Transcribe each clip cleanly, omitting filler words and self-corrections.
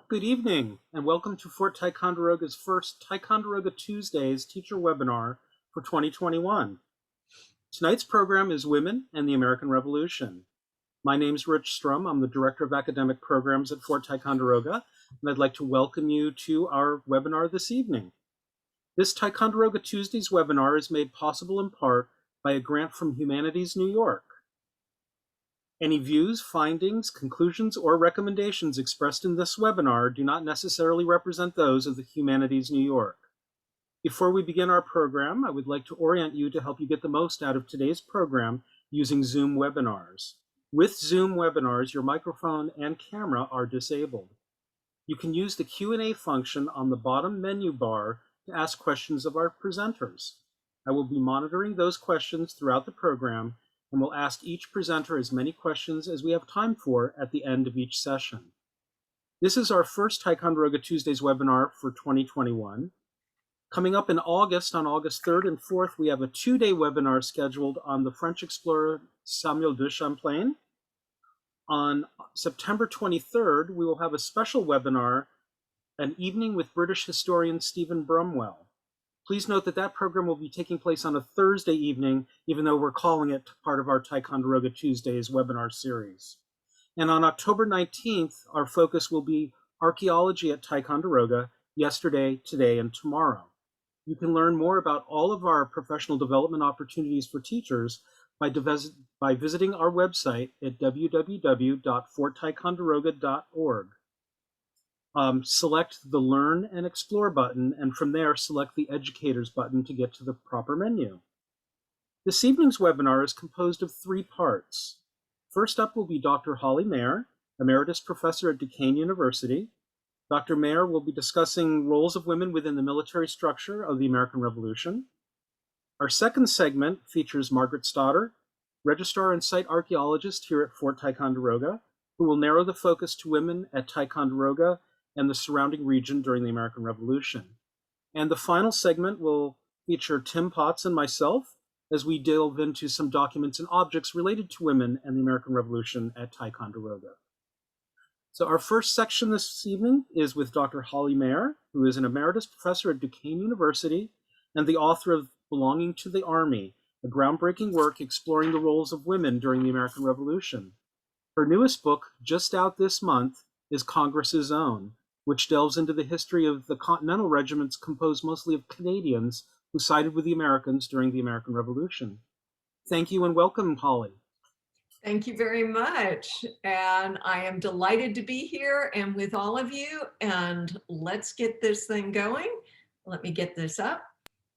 Good evening, and welcome to Fort Ticonderoga's first Ticonderoga Tuesdays teacher webinar for 2021. Tonight's program is Women and the American Revolution. My name's Rich Strum. I'm the Director of Academic Programs at Fort Ticonderoga, and I'd like to welcome you to our webinar this evening. This Ticonderoga Tuesdays webinar is made possible in part by a grant from Humanities New York. Any views, findings, conclusions, or recommendations expressed in this webinar do not necessarily represent those of the Humanities New York. Before we begin our program, I would like to orient you to help you get the most out of today's program using Zoom webinars. With Zoom webinars, your microphone and camera are disabled. You can use the Q&A function on the bottom menu bar to ask questions of our presenters. I will be monitoring those questions throughout the program, and we'll ask each presenter as many questions as we have time for at the end of each session. This is our first Ticonderoga Tuesdays webinar for 2021. Coming up in August, on August 3rd and 4th, we have a two-day webinar scheduled on the French explorer Samuel de Champlain. On September 23rd, we will have a special webinar, An Evening with British historian Stephen Brumwell. Please note that that program will be taking place on a Thursday evening, even though we're calling it part of our Ticonderoga Tuesdays webinar series. And on October 19th, our focus will be archaeology at Ticonderoga, yesterday, today, and tomorrow. You can learn more about all of our professional development opportunities for teachers by visiting our website at www.fortticonderoga.org. Select the Learn and Explore button, and from there, select the Educators button to get to the proper menu. This evening's webinar is composed of three parts. First up will be Dr. Holly Mayer, Emeritus Professor at Duquesne University. Dr. Mayer will be discussing roles of women within the military structure of the American Revolution. Our second segment features Margaret Stoddard, Registrar and Site Archaeologist here at Fort Ticonderoga, who will narrow the focus to women at Ticonderoga and the surrounding region during the American Revolution. And the final segment will feature Tim Potts and myself as we delve into some documents and objects related to women and the American Revolution at Ticonderoga. So our first section this evening is with Dr. Holly Mayer, who is an Emeritus Professor at Duquesne University and the author of Belonging to the Army, a groundbreaking work exploring the roles of women during the American Revolution. Her newest book, just out this month, is Congress's Own, which delves into the history of the Continental regiments composed mostly of Canadians who sided with the Americans during the American Revolution. Thank you and welcome, Holly. Thank you very much. And I am delighted to be here and with all of you. And let's get this thing going. Let me get this up.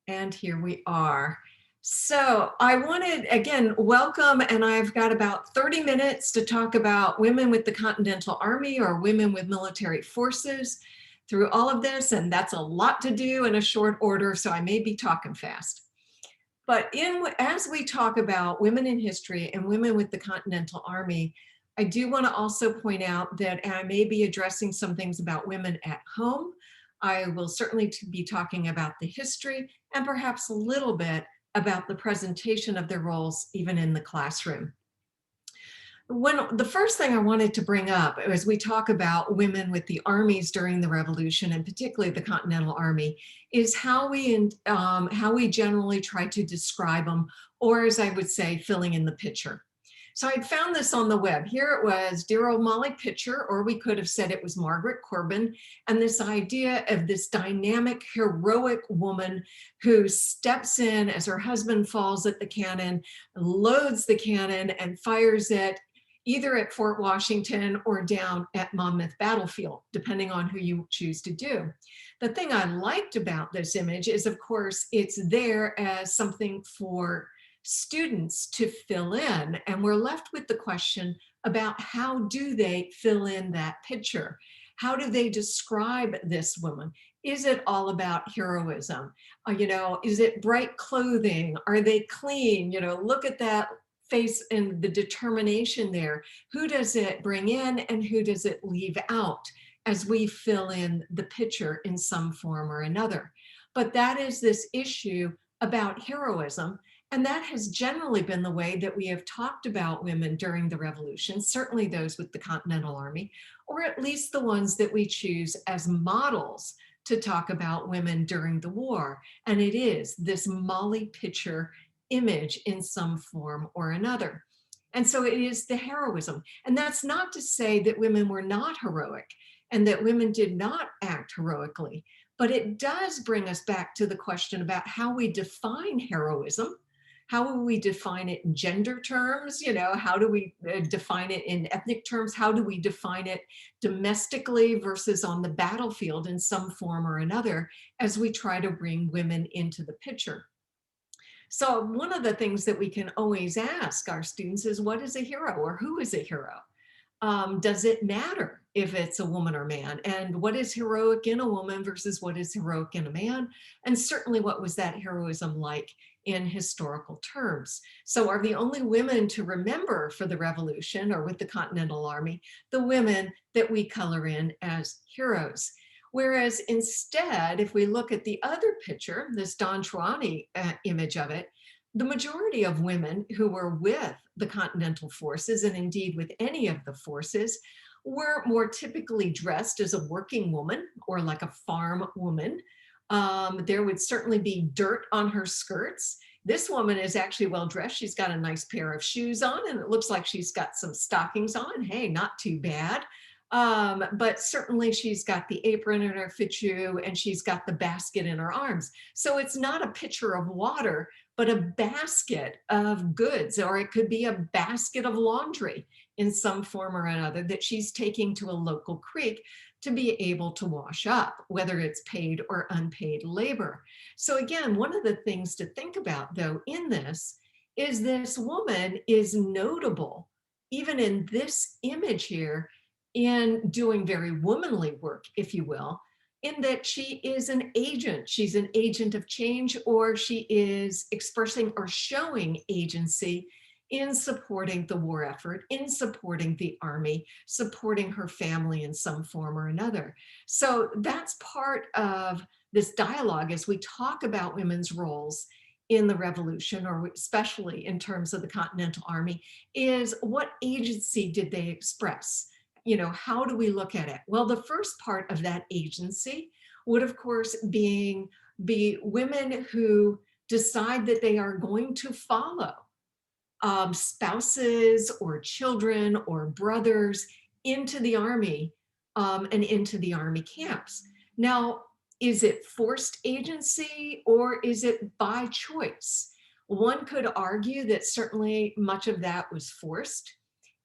And here we are. So I wanted, again, welcome, and I've got about 30 minutes to talk about women with the Continental Army or women with military forces through all of this, and that's a lot to do in a short order, so I may be talking fast. But as we talk about women in history and women with the Continental Army, I do want to also point out that I may be addressing some things about women at home. I will certainly be talking about the history and perhaps a little bit about the presentation of their roles even in the classroom. The first thing I wanted to bring up as we talk about women with the armies during the Revolution, and particularly the Continental Army, is how we generally try to describe them, or as I would say, filling in the picture. So I'd found this on the web. Here it was, dear old Molly Pitcher, or we could have said it was Margaret Corbin, and this idea of this dynamic, heroic woman who steps in as her husband falls at the cannon, loads the cannon, and fires it either at Fort Washington or down at Monmouth Battlefield, depending on who you choose to do. The thing I liked about this image is, of course, it's there as something for students to fill in, and we're left with the question about how do they fill in that picture? How do they describe this woman? Is it all about heroism? Is it bright clothing? Are they clean? Look at that face and the determination there. Who does it bring in and who does it leave out as we fill in the picture in some form or another? But that is this issue about heroism. And that has generally been the way that we have talked about women during the Revolution, certainly those with the Continental Army, or at least the ones that we choose as models to talk about women during the war. And it is this Molly Pitcher image in some form or another. And so it is the heroism. And that's not to say that women were not heroic and that women did not act heroically, but it does bring us back to the question about how we define heroism. How will we define it in gender terms? How do we define it in ethnic terms? How do we define it domestically versus on the battlefield in some form or another as we try to bring women into the picture? So one of the things that we can always ask our students is, what is a hero, or who is a hero? Does it matter if it's a woman or man? And what is heroic in a woman versus what is heroic in a man? And certainly, what was that heroism like in historical terms? So are the only women to remember for the Revolution or with the Continental Army the women that we color in as heroes? Whereas instead, if we look at the other picture, this Don Trelawney image of it, the majority of women who were with the Continental forces, and indeed with any of the forces, were more typically dressed as a working woman or like a farm woman. There would certainly be dirt on her skirts. This woman is actually well dressed. She's got a nice pair of shoes on, and it looks like she's got some stockings on. Hey, not too bad. But certainly she's got the apron in her fichu, and she's got the basket in her arms. So it's not a pitcher of water, but a basket of goods, or it could be a basket of laundry in some form or another that she's taking to a local creek to be able to wash up, whether it's paid or unpaid labor. So again, one of the things to think about though in this woman is notable, even in this image here, in doing very womanly work, if you will, in that she is an agent. She's an agent of change, or she is expressing or showing agency in supporting the war effort, in supporting the army, supporting her family in some form or another. So that's part of this dialogue as we talk about women's roles in the Revolution, or especially in terms of the Continental Army, is what agency did they express? How do we look at it? Well, the first part of that agency would, of course, be women who decide that they are going to follow spouses or children or brothers into the army and into the army camps. Now, is it forced agency or is it by choice? One could argue that certainly much of that was forced.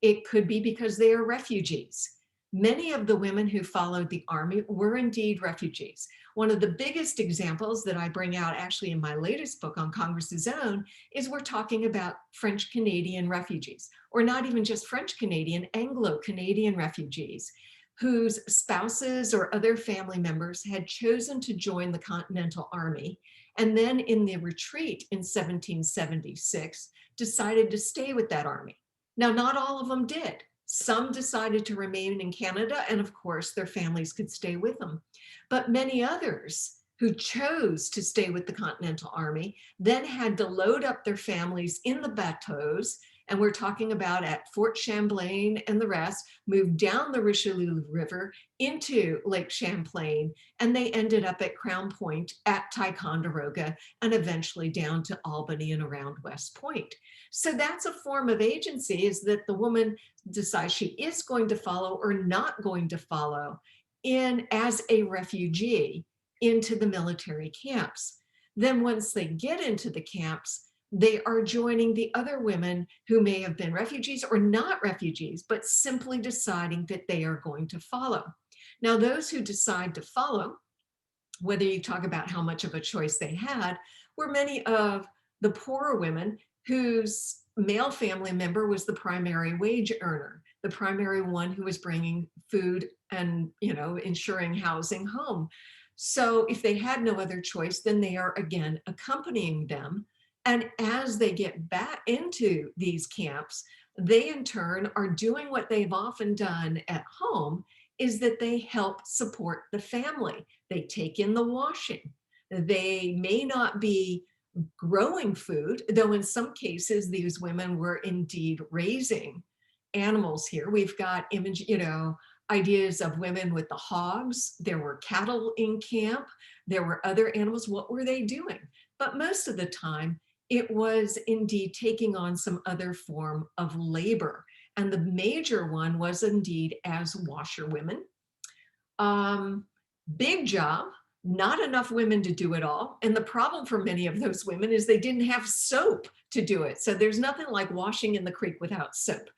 It could be because they are refugees. Many of the women who followed the army were indeed refugees. One of the biggest examples that I bring out actually in my latest book on Congress's Own is we're talking about French Canadian refugees, or not even just French Canadian, Anglo-Canadian refugees whose spouses or other family members had chosen to join the Continental Army, and then in the retreat in 1776 decided to stay with that army. Now, not all of them did. Some decided to remain in Canada, and of course, their families could stay with them. But many others who chose to stay with the Continental Army then had to load up their families in the bateaus, and we're talking about at Fort Champlain and the rest, moved down the Richelieu River into Lake Champlain, and they ended up at Crown Point, at Ticonderoga, and eventually down to Albany and around West Point. So that's a form of agency, is that the woman decides she is going to follow or not going to follow in as a refugee into the military camps. Then once they get into the camps, they are joining the other women who may have been refugees or not refugees, but simply deciding that they are going to follow. Now, those who decide to follow, whether you talk about how much of a choice they had, were many of the poorer women whose male family member was the primary wage earner, the primary one who was bringing food and, ensuring housing home. So if they had no other choice, then they are again accompanying them. And as they get back into these camps, they in turn are doing what they've often done at home, is that they help support the family. They take in the washing. They may not be growing food, though in some cases these women were indeed raising animals here. We've got ideas of women with the hogs. There were cattle in camp. There were other animals. What were they doing? But most of the time, it was indeed taking on some other form of labor. And the major one was indeed as washerwomen. Um, Big job, not enough women to do it all. And the problem for many of those women is they didn't have soap to do it. So there's nothing like washing in the creek without soap.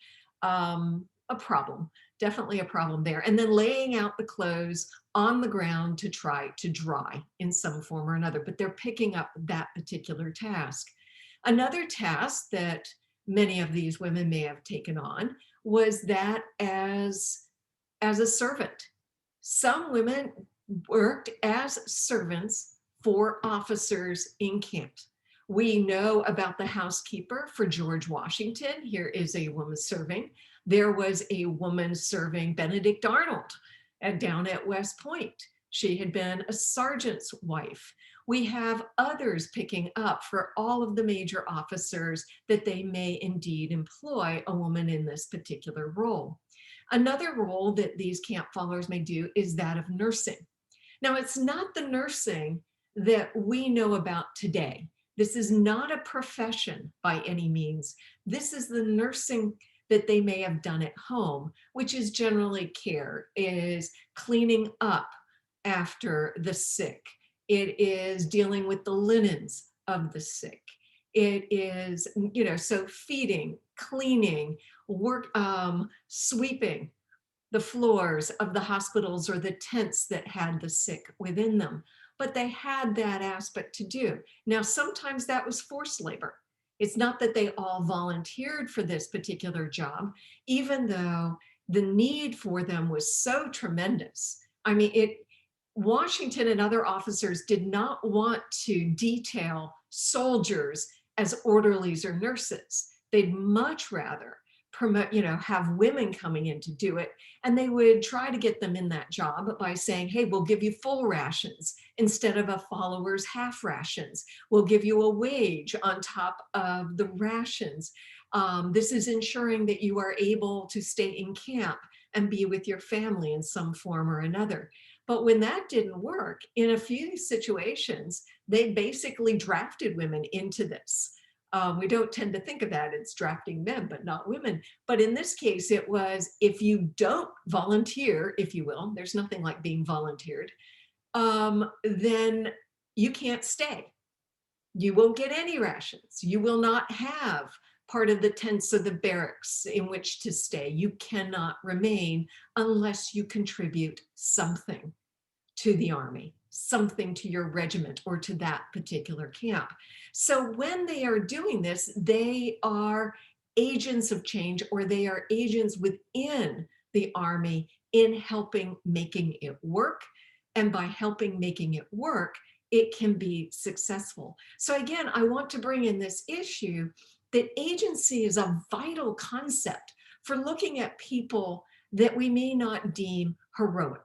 A problem, definitely a problem there. And then laying out the clothes on the ground to try to dry in some form or another, but they're picking up that particular task. Another task that many of these women may have taken on was that as a servant. Some women worked as servants for officers in camp. We know about the housekeeper for George Washington. Here is a woman serving. There was a woman serving Benedict Arnold down at West Point. She had been a sergeant's wife. We have others picking up for all of the major officers that they may indeed employ a woman in this particular role. Another role that these camp followers may do is that of nursing. Now, it's not the nursing that we know about today. This is not a profession by any means. This is the nursing that they may have done at home, which is generally care, is cleaning up after the sick. It is dealing with the linens of the sick. It is, so feeding, cleaning, work, sweeping the floors of the hospitals or the tents that had the sick within them. But they had that aspect to do. Now, sometimes that was forced labor. It's not that they all volunteered for this particular job, even though the need for them was so tremendous. I mean, Washington and other officers did not want to detail soldiers as orderlies or nurses. They'd much rather promote, have women coming in to do it. And they would try to get them in that job by saying, hey, we'll give you full rations instead of a follower's half rations. We'll give you a wage on top of the rations. This is ensuring that you are able to stay in camp and be with your family in some form or another. But when that didn't work, in a few situations, they basically drafted women into this. We don't tend to think of that. It's drafting men, but not women. But in this case, it was if you don't volunteer, if you will, there's nothing like being volunteered, then you can't stay. You won't get any rations. You will not have part of the tents of the barracks in which to stay. You cannot remain unless you contribute something to the Army, something to your regiment or to that particular camp. So when they are doing this, they are agents of change, or they are agents within the Army in helping making it work. And by helping making it work, it can be successful. So again, I want to bring in this issue that agency is a vital concept for looking at people that we may not deem heroic.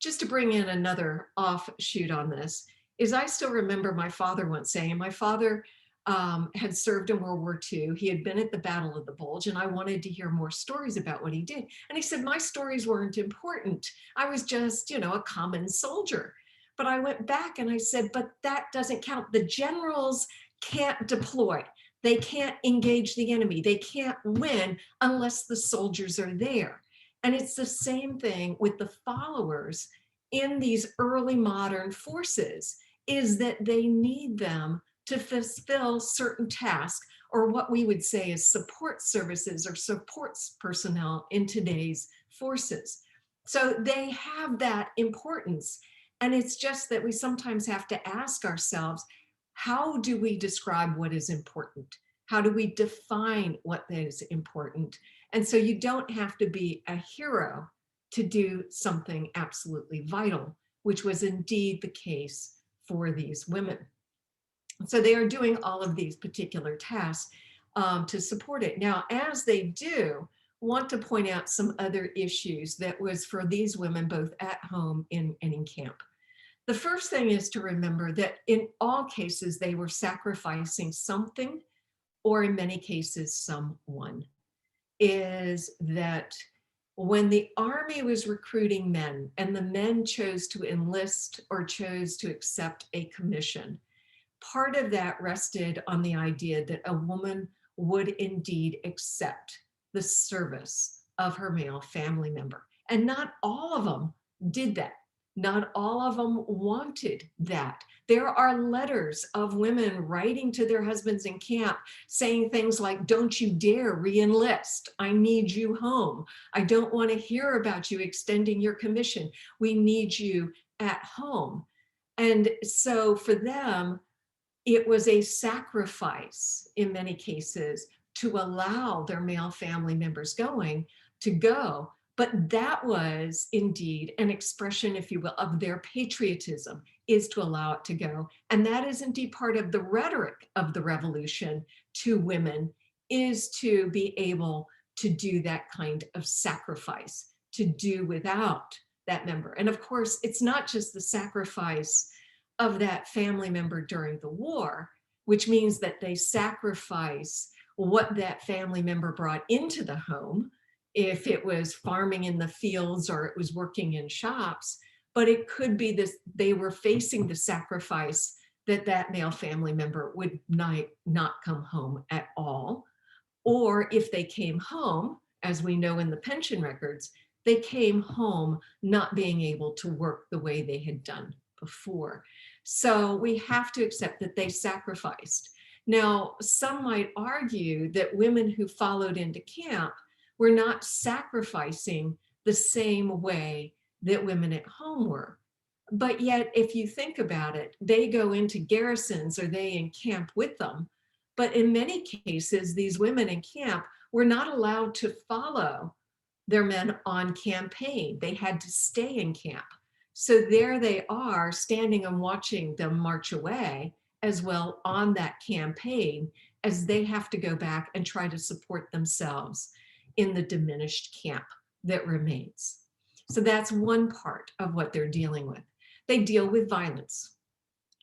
Just to bring in another offshoot on this, is I still remember my father once saying, my father had served in World War II. He had been at the Battle of the Bulge, and I wanted to hear more stories about what he did. And he said, my stories weren't important. I was just, a common soldier. But I went back and I said, but that doesn't count. The generals can't deploy. They can't engage the enemy. They can't win unless the soldiers are there. And it's the same thing with the followers in these early modern forces, is that they need them to fulfill certain tasks, or what we would say is support services or supports personnel in today's forces. So they have that importance. And it's just that we sometimes have to ask ourselves, how do we describe what is important? How do we define what is important? And so you don't have to be a hero to do something absolutely vital, which was indeed the case for these women. So they are doing all of these particular tasks to support it. Now, as they do, want to point out some other issues that was for these women both at home and in camp. The first thing is to remember that in all cases, they were sacrificing something, or in many cases, someone. Is that when the Army was recruiting men and the men chose to enlist or chose to accept a commission, part of that rested on the idea that a woman would indeed accept the service of her male family member. And not all of them did that. Not all of them wanted that. There are letters of women writing to their husbands in camp saying things like, "Don't you dare re-enlist. I need you home. I don't want to hear about you extending your commission. We need you at home." And so for them, it was a sacrifice in many cases to allow their male family members to go. But that was indeed an expression, if you will, of their patriotism, is to allow it to go. And that is indeed part of the rhetoric of the revolution to women, is to be able to do that kind of sacrifice, to do without that member. And of course, it's not just the sacrifice of that family member during the war, which means that they sacrifice what that family member brought into the home, if it was farming in the fields or it was working in shops, but it could be this, they were facing the sacrifice that that male family member would not come home at all. Or if they came home, as we know in the pension records, they came home not being able to work the way they had done before. So we have to accept that they sacrificed. Now, some might argue that women who followed into camp were not sacrificing the same way that women at home were. But yet, if you think about it, they go into garrisons or they in camp with them. But in many cases, these women in camp were not allowed to follow their men on campaign. They had to stay in camp. So there they are standing and watching them march away as well on that campaign, as they have to go back and try to support themselves in the diminished camp that remains. So that's one part of what they're dealing with. They deal with violence.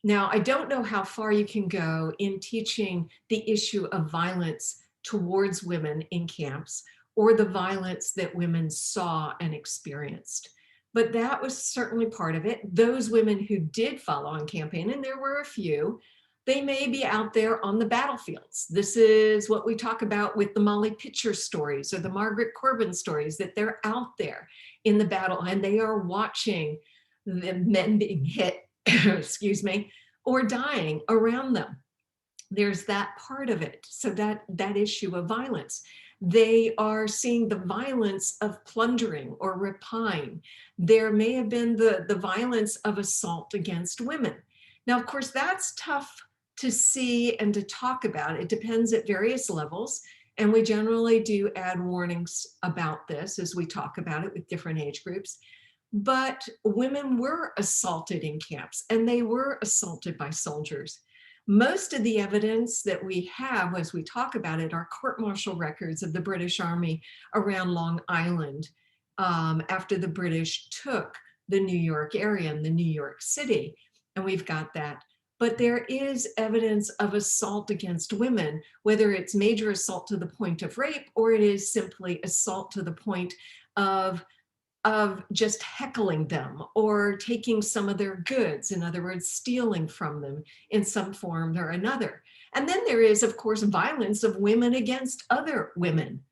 Now, I don't know how far you can go in teaching the issue of violence towards women in camps, or the violence that women saw and experienced. But that was certainly part of it. Those women who did follow on campaign, and there were a few, they may be out there on the battlefields. This is what we talk about with the Molly Pitcher stories or the Margaret Corbin stories, that they're out there in the battle and they are watching the men being hit, excuse me, or dying around them. There's that part of it. So that issue of violence. They are seeing the violence of plundering or rapine. There may have been the violence of assault against women. Now, of course, that's tough to see and to talk about. It depends at various levels. And we generally do add warnings about this as we talk about it with different age groups. But women were assaulted in camps, and they were assaulted by soldiers. Most of the evidence that we have as we talk about it are court-martial records of the British Army around Long Island after the British took the New York area and the New York City, and we've got that. But there is evidence of assault against women, whether it's major assault to the point of rape, or it is simply assault to the point of just heckling them or taking some of their goods, in other words, stealing from them in some form or another. And then there is, of course, violence of women against other women.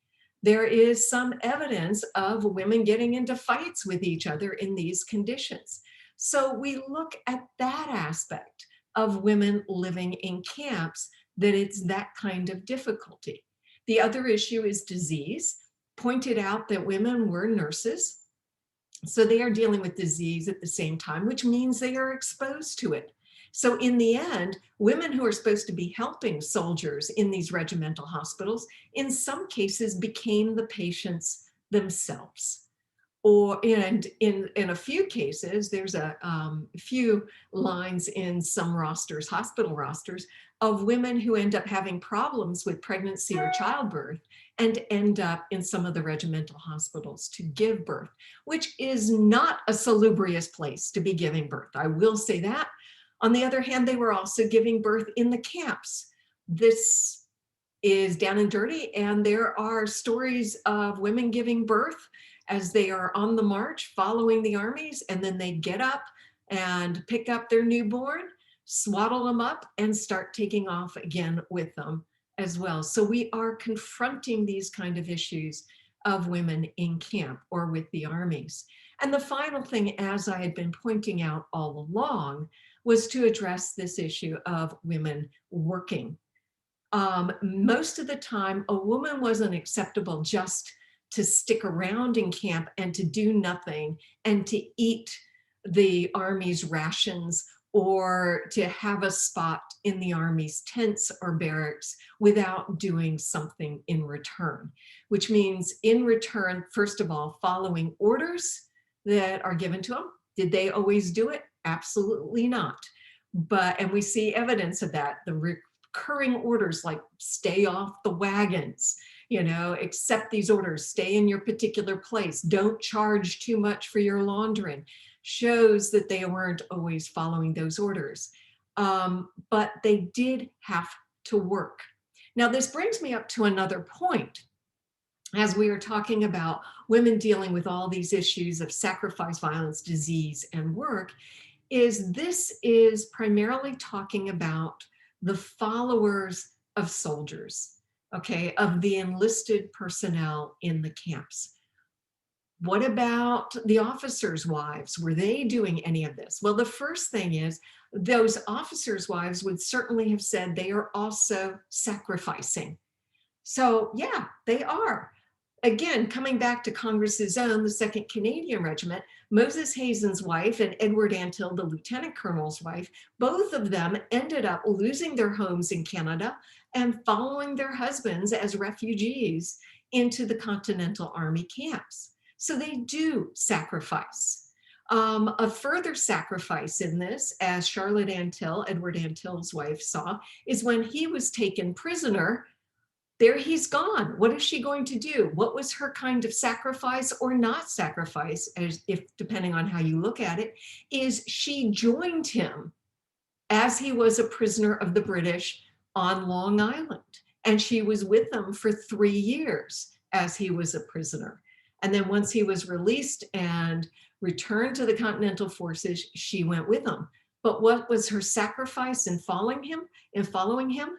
There is some evidence of women getting into fights with each other in these conditions. So we look at that aspect of women living in camps, that it's that kind of difficulty. The other issue is disease. Pointed out that women were nurses. So they are dealing with disease at the same time, which means they are exposed to it. So in the end, women who are supposed to be helping soldiers in these regimental hospitals, in some cases became the patients themselves. And in a few cases, there's a few lines in some rosters, hospital rosters, of women who end up having problems with pregnancy or childbirth and end up in some of the regimental hospitals to give birth, which is not a salubrious place to be giving birth. I will say that. On the other hand, they were also giving birth in the camps. This is down and dirty, and there are stories of women giving birth as they are on the march following the armies, and then they get up and pick up their newborn, swaddle them up, and start taking off again with them as well. So we are confronting these kind of issues of women in camp or with the armies. And the final thing, as I had been pointing out all along, was to address this issue of women working. Most of the time, a woman wasn't acceptable just to stick around in camp and to do nothing and to eat the Army's rations or to have a spot in the Army's tents or barracks without doing something in return, which means in return, first of all, following orders that are given to them. Did they always do it? Absolutely not. And we see evidence of that. The recurring orders like stay off the wagons, accept these orders, stay in your particular place, don't charge too much for your laundering, shows that they weren't always following those orders. But they did have to work. Now, this brings me up to another point. As we are talking about women dealing with all these issues of sacrifice, violence, disease, and work, this is primarily talking about the followers of soldiers, okay, of the enlisted personnel in the camps. What about the officers' wives? Were they doing any of this? Well, the first thing is those officers' wives would certainly have said they are also sacrificing. So yeah, they are. Again, coming back to Congress's own, the 2nd Canadian Regiment, Moses Hazen's wife and Edward Antill, the lieutenant colonel's wife, both of them ended up losing their homes in Canada and following their husbands as refugees into the Continental Army camps. So they do sacrifice. A further sacrifice in this, as Charlotte Antill, Edward Antill's wife, saw, is when he was taken prisoner. There he's gone. What is she going to do? What was her kind of sacrifice or not sacrifice, depending on how you look at it, is she joined him as he was a prisoner of the British on Long Island. And she was with them for 3 years as he was a prisoner. And then once he was released and returned to the Continental Forces, she went with him. But what was her sacrifice in following him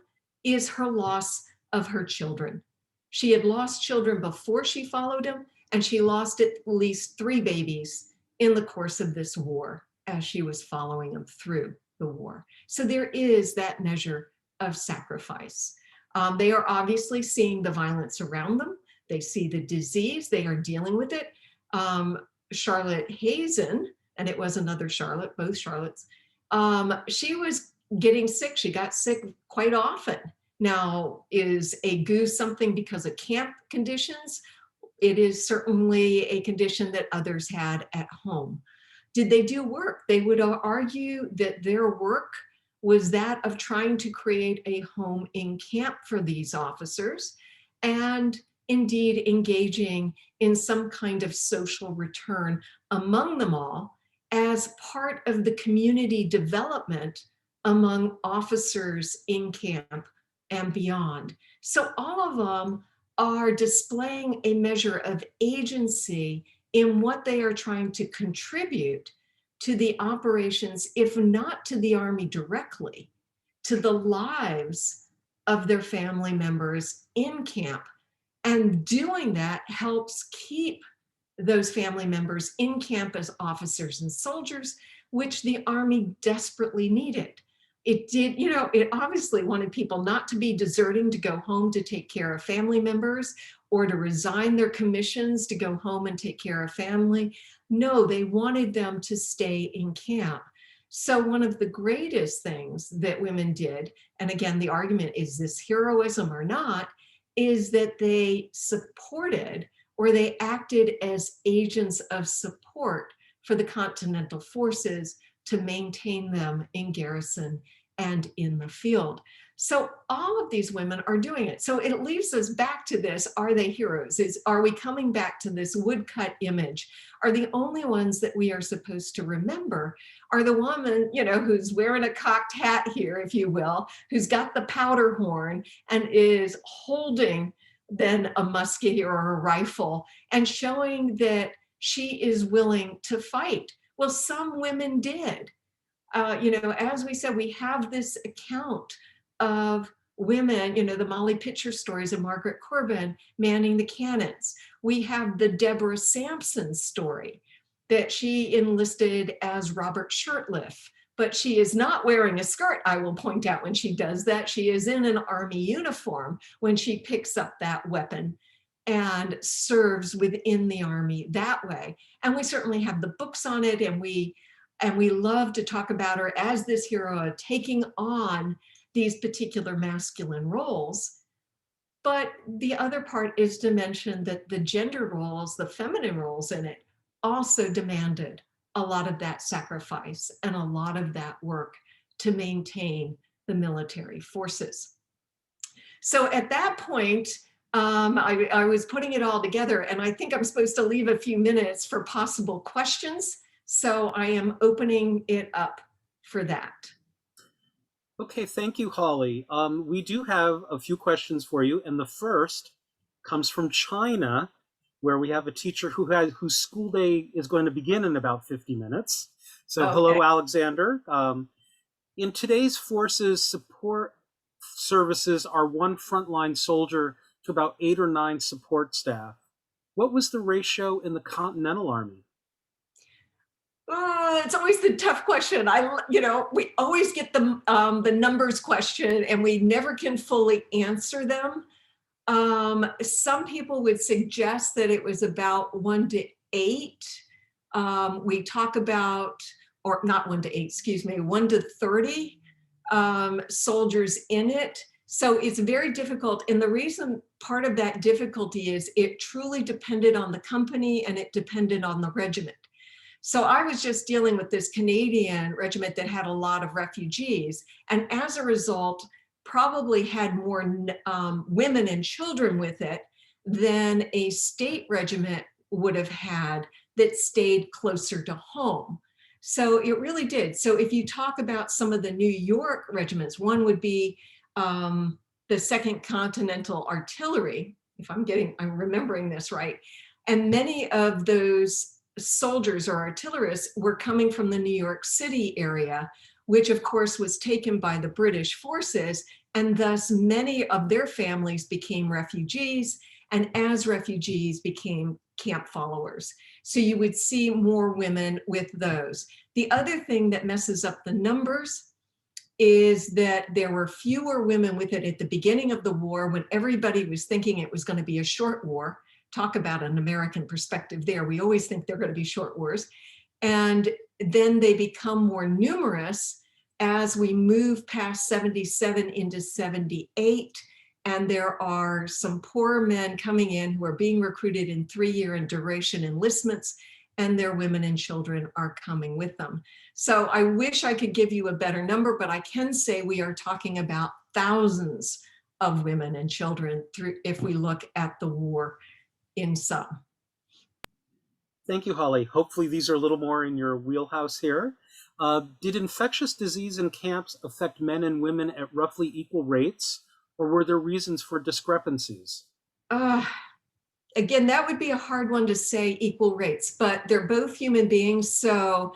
is her loss of her children. She had lost children before she followed him, and she lost at least 3 babies in the course of this war as she was following him through the war. So there is that measure of sacrifice. They are obviously seeing the violence around them. They see the disease, they are dealing with it. Charlotte Hazen, and it was another Charlotte, both Charlottes, she was getting sick. She got sick quite often. Now, is a goose something because of camp conditions? It is certainly a condition that others had at home. Did they do work? They would argue that their work was that of trying to create a home in camp for these officers and indeed engaging in some kind of social return among them all as part of the community development among officers in camp and beyond. So all of them are displaying a measure of agency in what they are trying to contribute to the operations, if not to the Army directly, to the lives of their family members in camp. And doing that helps keep those family members in camp as officers and soldiers, which the Army desperately needed. It did, it obviously wanted people not to be deserting to go home to take care of family members or to resign their commissions to go home and take care of family. No, they wanted them to stay in camp. So one of the greatest things that women did, and again, the argument is this heroism or not, is that they supported or they acted as agents of support for the Continental Forces to maintain them in garrison and in the field. So all of these women are doing it. So it leaves us back to this, are they heroes? Are we coming back to this woodcut image? Are the only ones that we are supposed to remember are the woman, who's wearing a cocked hat here, if you will, who's got the powder horn and is holding then a musket or a rifle and showing that she is willing to fight. Well, some women did. As we said, we have this account of women, the Molly Pitcher stories of Margaret Corbin manning the cannons. We have the Deborah Sampson story that she enlisted as Robert Shirtliff, but she is not wearing a skirt, I will point out when she does that. She is in an army uniform when she picks up that weapon and serves within the army that way. And we certainly have the books on it, and we love to talk about her as this hero taking on these particular masculine roles. But the other part is to mention that the gender roles, the feminine roles in it, also demanded a lot of that sacrifice and a lot of that work to maintain the military forces. So at that point, I was putting it all together, and I think I'm supposed to leave a few minutes for possible questions. So I am opening it up for that. Okay, thank you, Holly. We do have a few questions for you, and the first comes from China, where we have a teacher whose school day is going to begin in about 50 minutes. So, Okay. hello, Alexander. In today's forces, support services are one frontline soldier to about 8 or 9 support staff. What was the ratio in the Continental Army? It's always the tough question. We always get the numbers question, and we never can fully answer them. Some people would suggest that it was about 1 to 8. We talk about, or not 1 to 8, excuse me, 1 to 30 soldiers in it. So it's very difficult. And the reason part of that difficulty is it truly depended on the company and it depended on the regiment. So I was just dealing with this Canadian regiment that had a lot of refugees, and as a result, probably had more women and children with it than a state regiment would have had that stayed closer to home. So it really did. So if you talk about some of the New York regiments, one would be the 2nd Continental Artillery, if I'm remembering this right. And many of those soldiers or artillerists were coming from the New York City area, which of course was taken by the British forces, and thus many of their families became refugees, and as refugees became camp followers. So you would see more women with those. The other thing that messes up the numbers is that there were fewer women with it at the beginning of the war when everybody was thinking it was going to be a short war. Talk about an American perspective there. We always think they're going to be short wars. And then they become more numerous as we move past 77 into 78. And there are some poorer men coming in who are being recruited in 3-year and duration enlistments, and their women and children are coming with them. So I wish I could give you a better number, but I can say we are talking about thousands of women and children if we look at the war in sum. Thank you, Holly. Hopefully these are a little more in your wheelhouse here. Did infectious disease in camps affect men and women at roughly equal rates, or were there reasons for discrepancies? Again, that would be a hard one to say equal rates, but they're both human beings. So,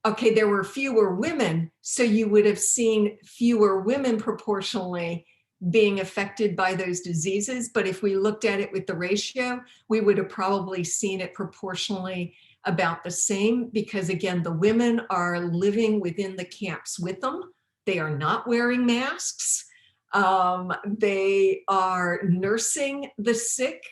okay, there were fewer women, so you would have seen fewer women proportionally being affected by those diseases. But if we looked at it with the ratio, we would have probably seen it proportionally about the same, because again, the women are living within the camps with them. They are not wearing masks. They are nursing the sick.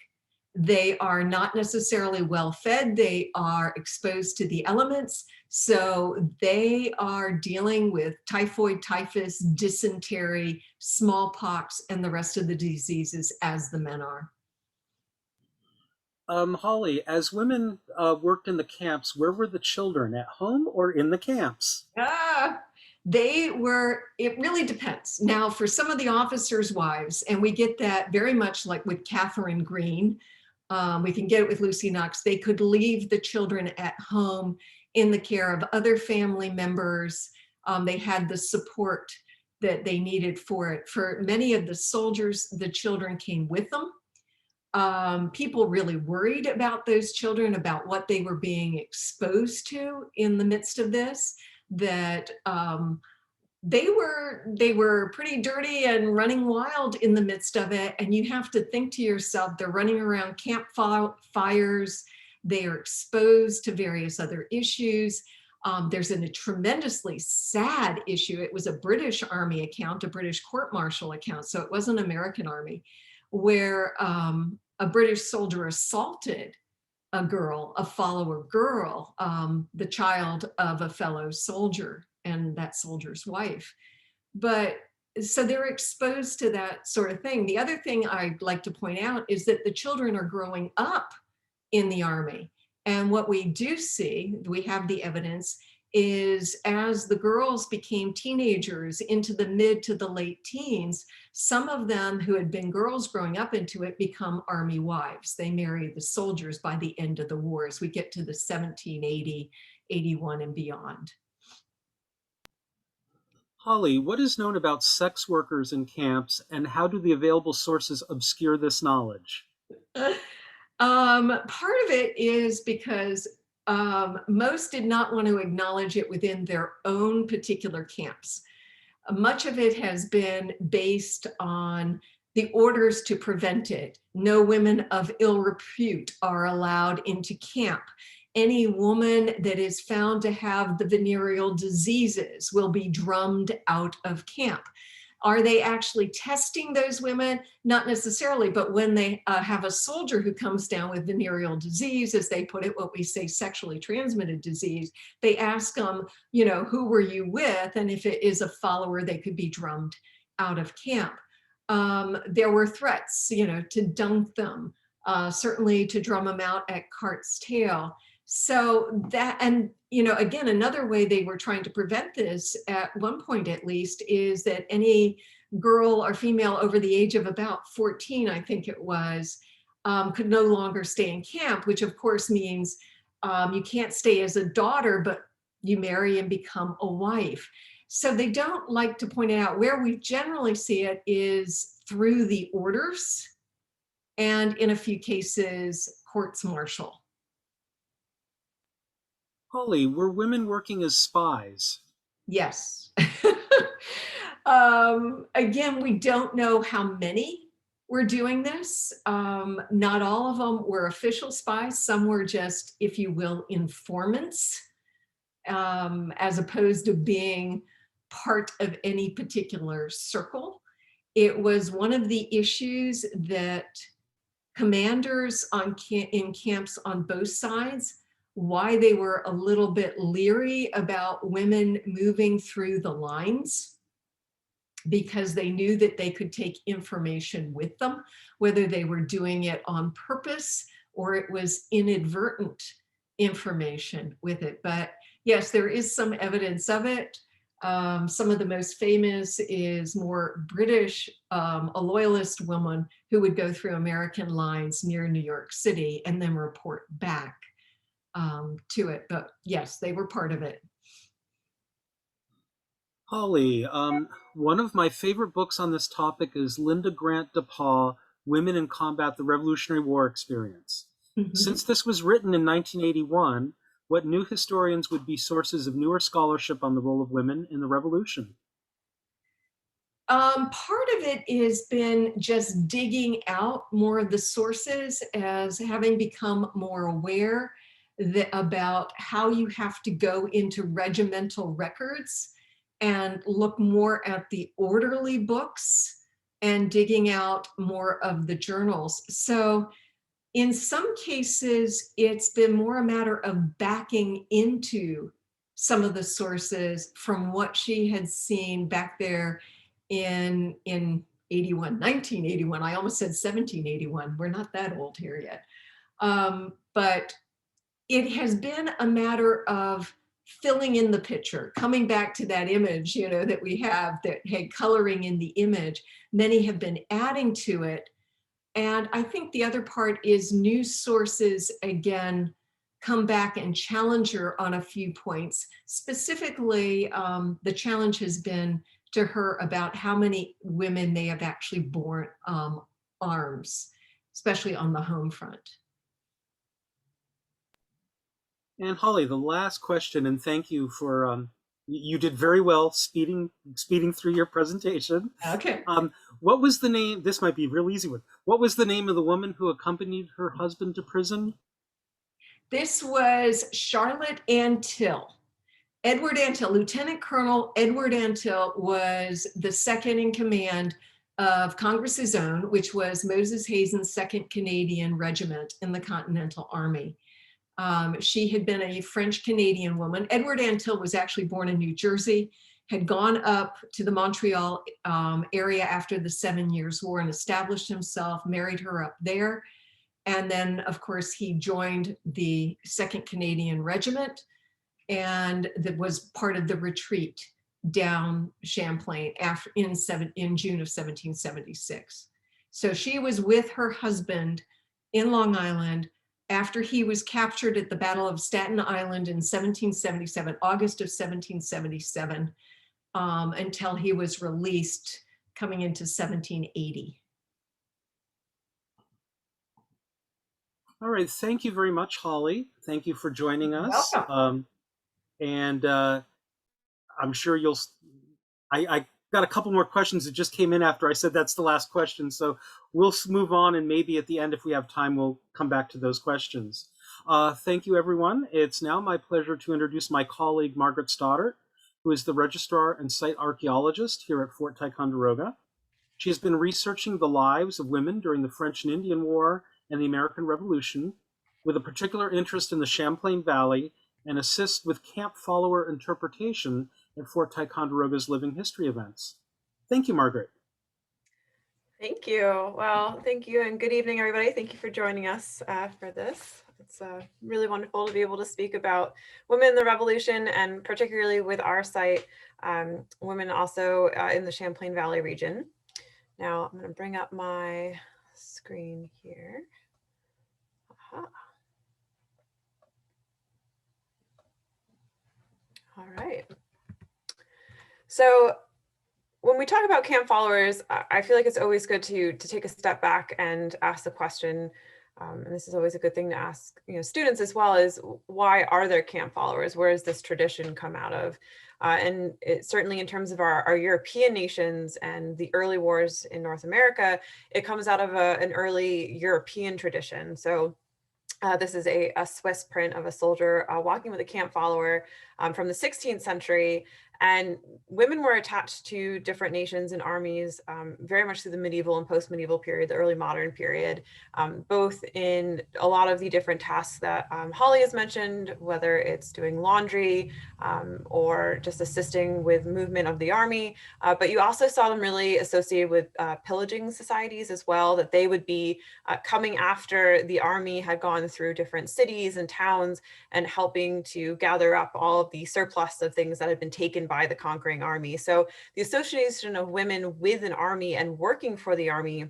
They are not necessarily well fed. They are exposed to the elements. So they are dealing with typhoid, typhus, dysentery, smallpox, and the rest of the diseases as the men are. Holly, as women worked in the camps, where were the children, at home or in the camps? Ah, It really depends. Now, for some of the officers' wives, and we get that very much like with Catherine Green, we can get it with Lucy Knox, they could leave the children at home in the care of other family members. They had the support that they needed for it. For many of the soldiers, the children came with them. People really worried about those children, about what they were being exposed to in the midst of this, that they were pretty dirty and running wild in the midst of it. And you have to think to yourself, they're running around campfires, they are exposed to various other issues. There's a tremendously sad issue. It was a British Army account, a British court-martial account, so it wasn't American Army, where a British soldier assaulted a girl, a follower girl, the child of a fellow soldier and that soldier's wife. But so they're exposed to that sort of thing. The other thing I'd like to point out is that the children are growing up in the Army. And what we do see, we have the evidence, is as the girls became teenagers into the mid to the late teens, some of them who had been girls growing up into it become Army wives. They marry the soldiers by the end of the war as we get to the 1780, 81 and beyond. Holly, what is known about sex workers in camps, and how do the available sources obscure this knowledge? Part of it is because most did not want to acknowledge it within their own particular camps. Much of it has been based on the orders to prevent it. No women of ill repute are allowed into camp. Any woman that is found to have the venereal diseases will be drummed out of camp. Are they actually testing those women? Not necessarily, but when they have a soldier who comes down with venereal disease, as they put it, what we say sexually transmitted disease, they ask them, who were you with? And if it is a follower, they could be drummed out of camp. There were threats, to dunk them, certainly to drum them out at cart's tail. So that, and again, another way they were trying to prevent this at one point at least is that any girl or female over the age of about 14, I think it was, could no longer stay in camp, which of course means you can't stay as a daughter, but you marry and become a wife. So they don't like to point it out. Where we generally see it is through the orders and in a few cases, courts martial. Holly, were women working as spies? Yes. Again, we don't know how many were doing this. Not all of them were official spies. Some were just, if you will, informants, as opposed to being part of any particular circle. It was one of the issues that commanders in camps on both sides, why they were a little bit leery about women moving through the lines, because they knew that they could take information with them, whether they were doing it on purpose or it was inadvertent information with it. But yes, there is some evidence of it. Some of the most famous is more British, a loyalist woman who would go through American lines near New York City and then report back to it. But yes, they were part of it. Holly, one of my favorite books on this topic is Linda Grant DePauw, Women in Combat, the Revolutionary War Experience. Mhm. Since this was written in 1981, what new historians would be sources of newer scholarship on the role of women in the Revolution? Part of it has been just digging out more of the sources as having become more aware about how you have to go into regimental records and look more at the orderly books and digging out more of the journals. So in some cases, it's been more a matter of backing into some of the sources from what she had seen back there in 1981. I almost said 1781. We're not that old here yet. But it has been a matter of filling in the picture, coming back to that image, that we have that had coloring in the image. Many have been adding to it. And I think the other part is news sources, again, come back and challenge her on a few points. Specifically, the challenge has been to her about how many women they have actually borne arms, especially on the home front. And Holly, the last question, and thank you for you did very well speeding through your presentation. Okay. What was the name? This might be a real easy one. What was the name of the woman who accompanied her husband to prison? This was Charlotte Antill. Edward Antill, Lieutenant Colonel Edward Antill, was the second in command of Congress's own, which was Moses Hazen's 2nd Canadian Regiment in the Continental Army. She had been a French-Canadian woman. Edward Antill was actually born in New Jersey, had gone up to the Montreal area after the 7 Years' War and established himself, married her up there. And then, of course, he joined the 2nd Canadian Regiment, and that was part of the retreat down Champlain in June of 1776. So she was with her husband in Long Island after he was captured at the Battle of Staten Island in 1777, August of 1777, until he was released coming into 1780. All right, thank you very much, Holly. Thank you for joining us. Welcome. And I'm sure I got a couple more questions that just came in after I said that's the last question. So we'll move on, and maybe at the end, if we have time, we'll come back to those questions. Thank you, everyone. It's now my pleasure to introduce my colleague, Margaret Stoddart, who is the registrar and site archaeologist here at Fort Ticonderoga. She has been researching the lives of women during the French and Indian War and the American Revolution, with a particular interest in the Champlain Valley, and assists with camp follower interpretation at Fort Ticonderoga's living history events. Thank you, Margaret. Thank you. Well, thank you, and good evening, everybody. Thank you for joining us for this. It's really wonderful to be able to speak about women in the Revolution, and particularly with our site, women also in the Champlain Valley region. Now, I'm going to bring up my screen here. Aha. All right. So when we talk about camp followers, I feel like it's always good to take a step back and ask the question, and this is always a good thing to ask students as well, is why are there camp followers? Where does this tradition come out of? And certainly in terms of our European nations and the early wars in North America, it comes out of an early European tradition. So this is a Swiss print of a soldier walking with a camp follower from the 16th century. And women were attached to different nations and armies very much through the medieval and post-medieval period, the early modern period, both in a lot of the different tasks that Holly has mentioned, whether it's doing laundry or just assisting with movement of the army. But you also saw them really associated with pillaging societies as well, that they would be coming after the army had gone through different cities and towns and helping to gather up all of the surplus of things that had been taken by the conquering army. So the association of women with an army and working for the army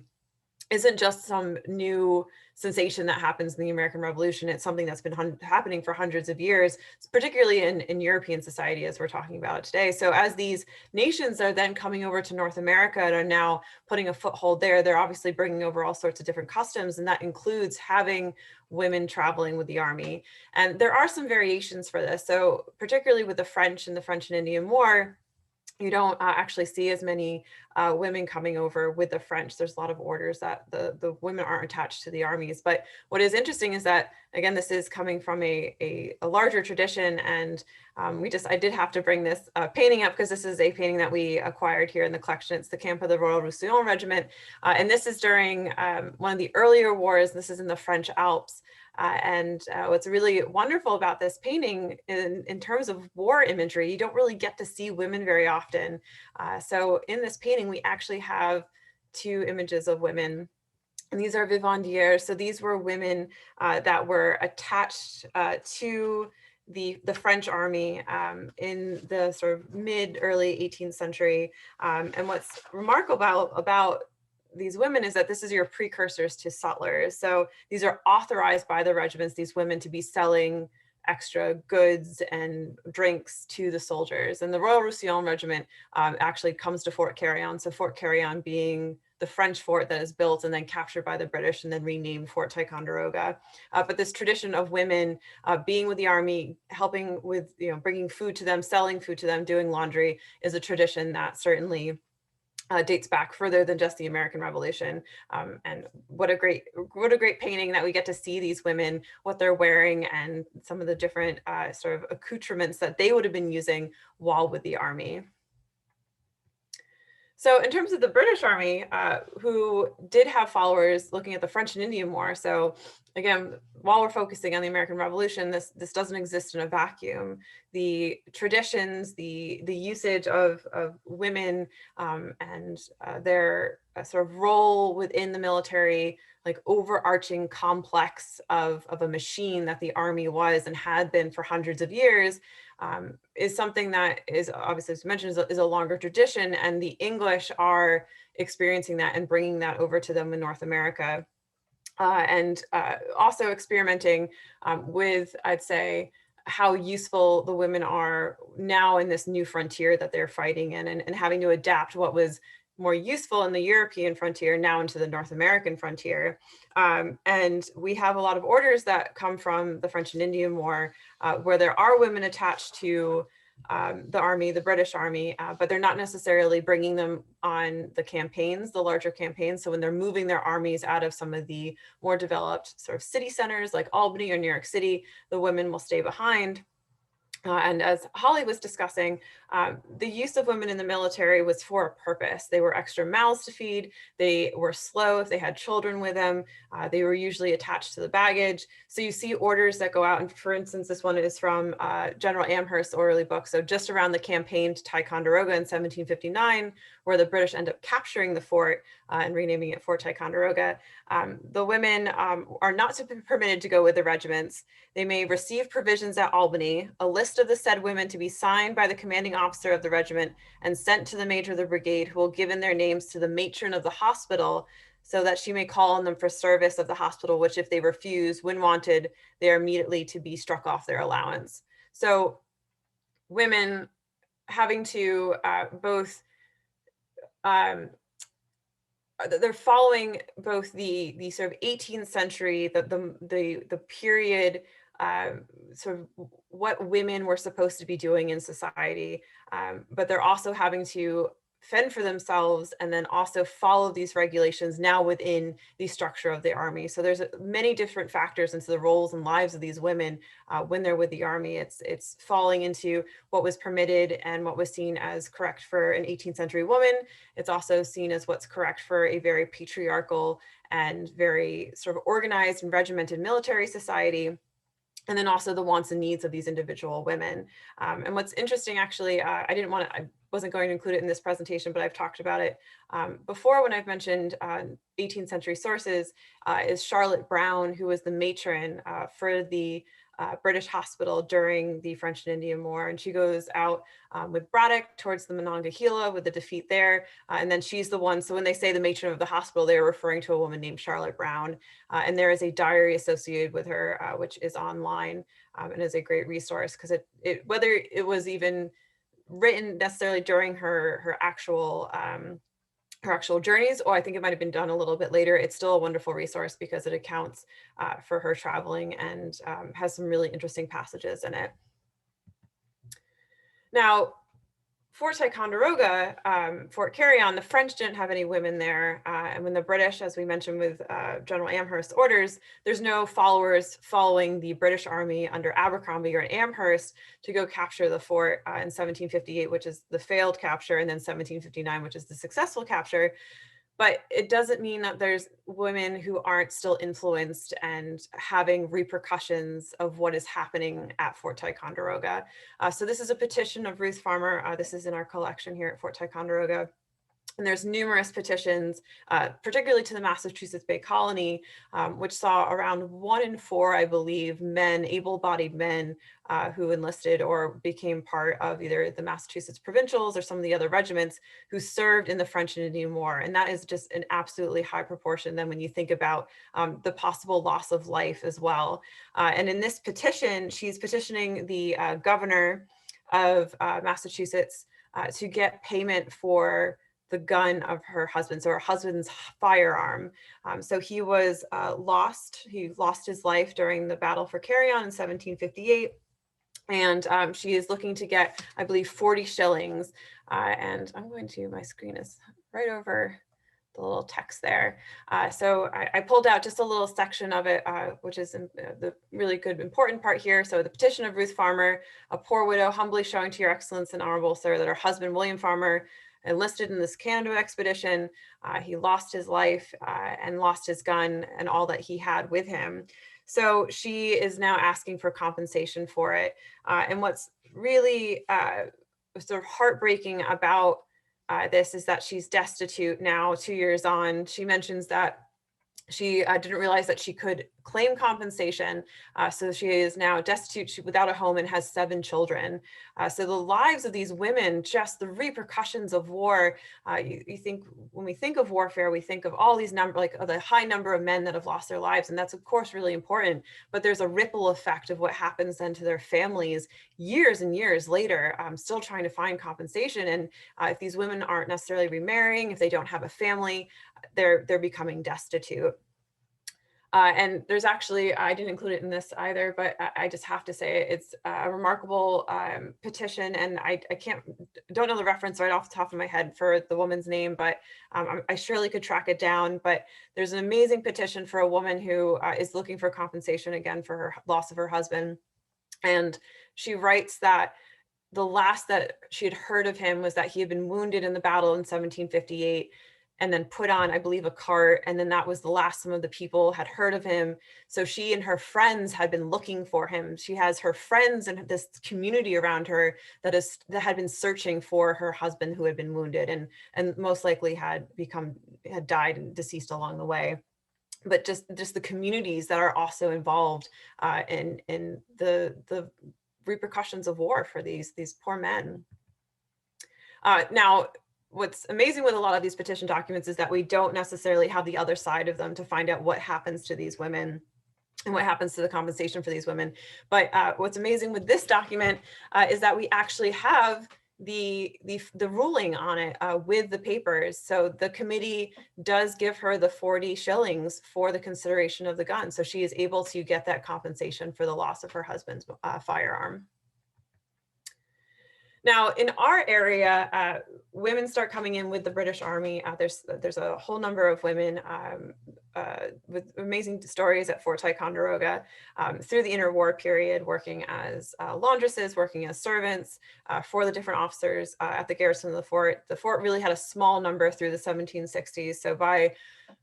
isn't just some new sensation that happens in the American Revolution. It's something that's been happening for hundreds of years, particularly in European society, as we're talking about it today. So as these nations are then coming over to North America and are now putting a foothold there, they're obviously bringing over all sorts of different customs, and that includes having women traveling with the army. And there are some variations for this. So particularly with the French and the French and Indian War, you don't actually see as many women coming over with the French. There's a lot of orders that the women aren't attached to the armies. But what is interesting is that, again, this is coming from a larger tradition. And I did have to bring this painting up because this is a painting that we acquired here in the collection. It's the Camp of the Royal Roussillon Regiment. And this is during one of the earlier wars. This is in the French Alps. And what's really wonderful about this painting in terms of war imagery, you don't really get to see women very often. So in this painting, we actually have two images of women. And these are vivandières. So these were women that were attached to the French army in the sort of early 18th century. And what's remarkable about these women is that this is your precursors to sutlers. So these are authorized by the regiments, these women, to be selling extra goods and drinks to the soldiers. And the Royal Roussillon Regiment actually comes to Fort Carillon. So Fort Carillon being the French fort that is built and then captured by the British and then renamed Fort Ticonderoga. But this tradition of women being with the army, helping with, bringing food to them, selling food to them, doing laundry, is a tradition that certainly dates back further than just the American Revolution. And what a great painting that we get to see these women, what they're wearing, and some of the different sort of accoutrements that they would have been using while with the army. So in terms of the British Army, who did have followers looking at the French and Indian War. So again, while we're focusing on the American Revolution, this doesn't exist in a vacuum. The traditions, the usage of women and their sort of role within the military, like overarching complex of a machine that the army was and had been for hundreds of years, is something that is obviously, as mentioned, is a longer tradition, and the English are experiencing that and bringing that over to them in North America, and also experimenting with, I'd say, how useful the women are now in this new frontier that they're fighting in, and having to adapt what was more useful in the European frontier now into the North American frontier. And we have a lot of orders that come from the French and Indian War, where there are women attached to the army, the British Army, but they're not necessarily bringing them on the campaigns, the larger campaigns. So when they're moving their armies out of some of the more developed sort of city centers like Albany or New York City, the women will stay behind. And as Holly was discussing, the use of women in the military was for a purpose. They were extra mouths to feed. They were slow if they had children with them. They were usually attached to the baggage. So you see orders that go out. And for instance, this one is from General Amherst's orderly book. So just around the campaign to Ticonderoga in 1759, where the British end up capturing the fort and renaming it Fort Ticonderoga, the women are not to be permitted to go with the regiments. They may receive provisions at Albany, a list of the said women to be signed by the commanding officer of the regiment and sent to the major of the brigade, who will give in their names to the matron of the hospital, so that she may call on them for service of the hospital, which if they refuse, when wanted, they are immediately to be struck off their allowance. So women having to both they're following both the sort of 18th century, the period, sort of what women were supposed to be doing in society, but they're also having to fend for themselves and then also follow these regulations now within the structure of the army. So there's many different factors into the roles and lives of these women when they're with the army. It's falling into what was permitted and what was seen as correct for an 18th century woman. It's also seen as what's correct for a very patriarchal and very sort of organized and regimented military society. And then also the wants and needs of these individual women. And what's interesting, actually, I wasn't going to include it in this presentation, but I've talked about it before when I've mentioned 18th century sources, is Charlotte Brown, who was the matron for the British hospital during the French and Indian War. And she goes out with Braddock towards the Monongahela with the defeat there. And then she's the one, so when they say the matron of the hospital, they are referring to a woman named Charlotte Brown. And there is a diary associated with her, which is online and is a great resource, because whether it was even written necessarily during her actual journeys, or I think it might have been done a little bit later, it's still a wonderful resource because it accounts for her traveling and has some really interesting passages in it. Now, Fort Ticonderoga, Fort Carillon, the French didn't have any women there. And when the British, as we mentioned with General Amherst's orders, there's no followers following the British Army under Abercrombie or Amherst to go capture the fort in 1758, which is the failed capture, and then 1759, which is the successful capture. But it doesn't mean that there's women who aren't still influenced and having repercussions of what is happening at Fort Ticonderoga. So this is a petition of Ruth Farmer. This is in our collection here at Fort Ticonderoga. And there's numerous petitions, particularly to the Massachusetts Bay Colony, which saw around 1 in 4, I believe, men, able-bodied men who enlisted or became part of either the Massachusetts Provincials or some of the other regiments who served in the French and Indian War. And that is just an absolutely high proportion then when you think about the possible loss of life as well. And in this petition, she's petitioning the governor of Massachusetts to get payment for the gun of her husband, so her husband's firearm. So he was he lost his life during the Battle for Carillon in 1758. And she is looking to get, I believe, 40 shillings. And I'm going to, my screen is right over the little text there. So I pulled out just a little section of it, which is the really good, important part here. So the petition of Ruth Farmer, a poor widow, humbly showing to your excellence and honorable sir that her husband, William Farmer, enlisted in this Canada expedition. He lost his life and lost his gun and all that he had with him. So she is now asking for compensation for it. And what's really sort of heartbreaking about this is that she's destitute now, 2 years on. She mentions that she didn't realize that she could claim compensation. So she is now destitute, without a home, and has 7 children. So the lives of these women, just the repercussions of war, you think, when we think of warfare, we think of all these the high number of men that have lost their lives. And that's of course really important, but there's a ripple effect of what happens then to their families years and years later, still trying to find compensation. And if these women aren't necessarily remarrying, if they don't have a family, they're becoming destitute. And there's actually, I didn't include it in this either, but I just have to say it's a remarkable petition. And I don't know the reference right off the top of my head for the woman's name, but I surely could track it down. But there's an amazing petition for a woman who is looking for compensation again for her loss of her husband. And she writes that the last that she had heard of him was that he had been wounded in the battle in 1758 and then put on, I believe, a cart. And then that was the last some of the people had heard of him. So she and her friends had been looking for him. She has her friends and this community around her that had been searching for her husband who had been wounded and most likely had died and deceased along the way. But just the communities that are also involved in the repercussions of war for these poor men. Now, what's amazing with a lot of these petition documents is that we don't necessarily have the other side of them to find out what happens to these women and what happens to the compensation for these women. But what's amazing with this document is that we actually have the ruling on it with the papers. So the committee does give her the 40 shillings for the consideration of the gun. So she is able to get that compensation for the loss of her husband's firearm. Now, in our area, women start coming in with the British Army. There's a whole number of women with amazing stories at Fort Ticonderoga through the interwar period, working as laundresses, working as servants for the different officers at the garrison of the fort. The fort really had a small number through the 1760s. So by,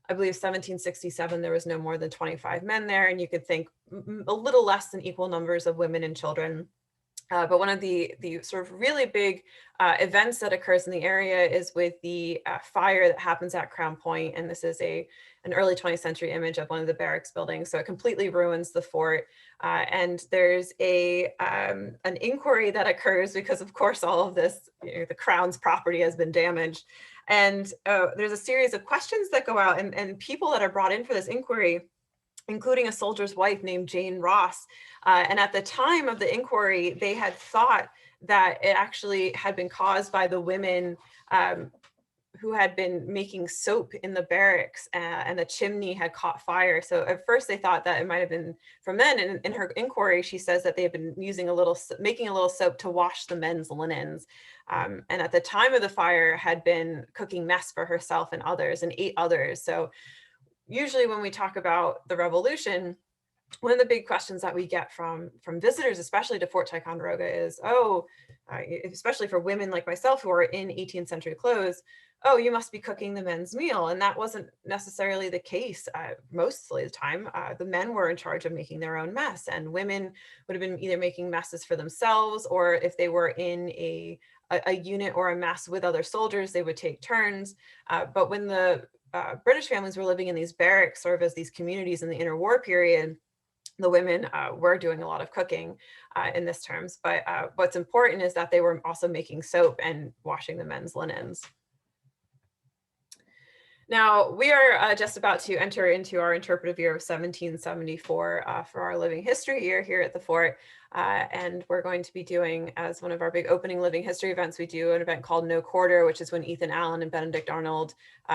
I believe, 1767, there was no more than 25 men there. And you could think a little less than equal numbers of women and children. But one of the sort of really big events that occurs in the area is with the fire that happens at Crown Point. And this is an early 20th century image of one of the barracks buildings. So it completely ruins the fort. And there's an inquiry that occurs because, of course, all of this, the Crown's property has been damaged. And there's a series of questions that go out and people that are brought in for this inquiry, including a soldier's wife named Jane Ross. And at the time of the inquiry, they had thought that it actually had been caused by the women who had been making soap in the barracks and the chimney had caught fire. So at first they thought that it might have been from men. And in her inquiry, she says that they had been making a little soap to wash the men's linens. And at the time of the fire had been cooking mess for herself and others and 8 others. So usually when we talk about the revolution, one of the big questions that we get from visitors, especially to Fort Ticonderoga, is, especially for women like myself who are in 18th century clothes, oh, you must be cooking the men's meal. And that wasn't necessarily the case mostly the time. The men were in charge of making their own mess, and women would have been either making messes for themselves, or if they were in a unit or a mess with other soldiers, they would take turns. But when the British families were living in these barracks, sort of as these communities in the interwar period, the women were doing a lot of cooking in this terms. But what's important is that they were also making soap and washing the men's linens. Now, we are just about to enter into our interpretive year of 1774 for our living history year here at the fort. And we're going to be doing, as one of our big opening living history events, we do an event called No Quarter, which is when Ethan Allen and Benedict Arnold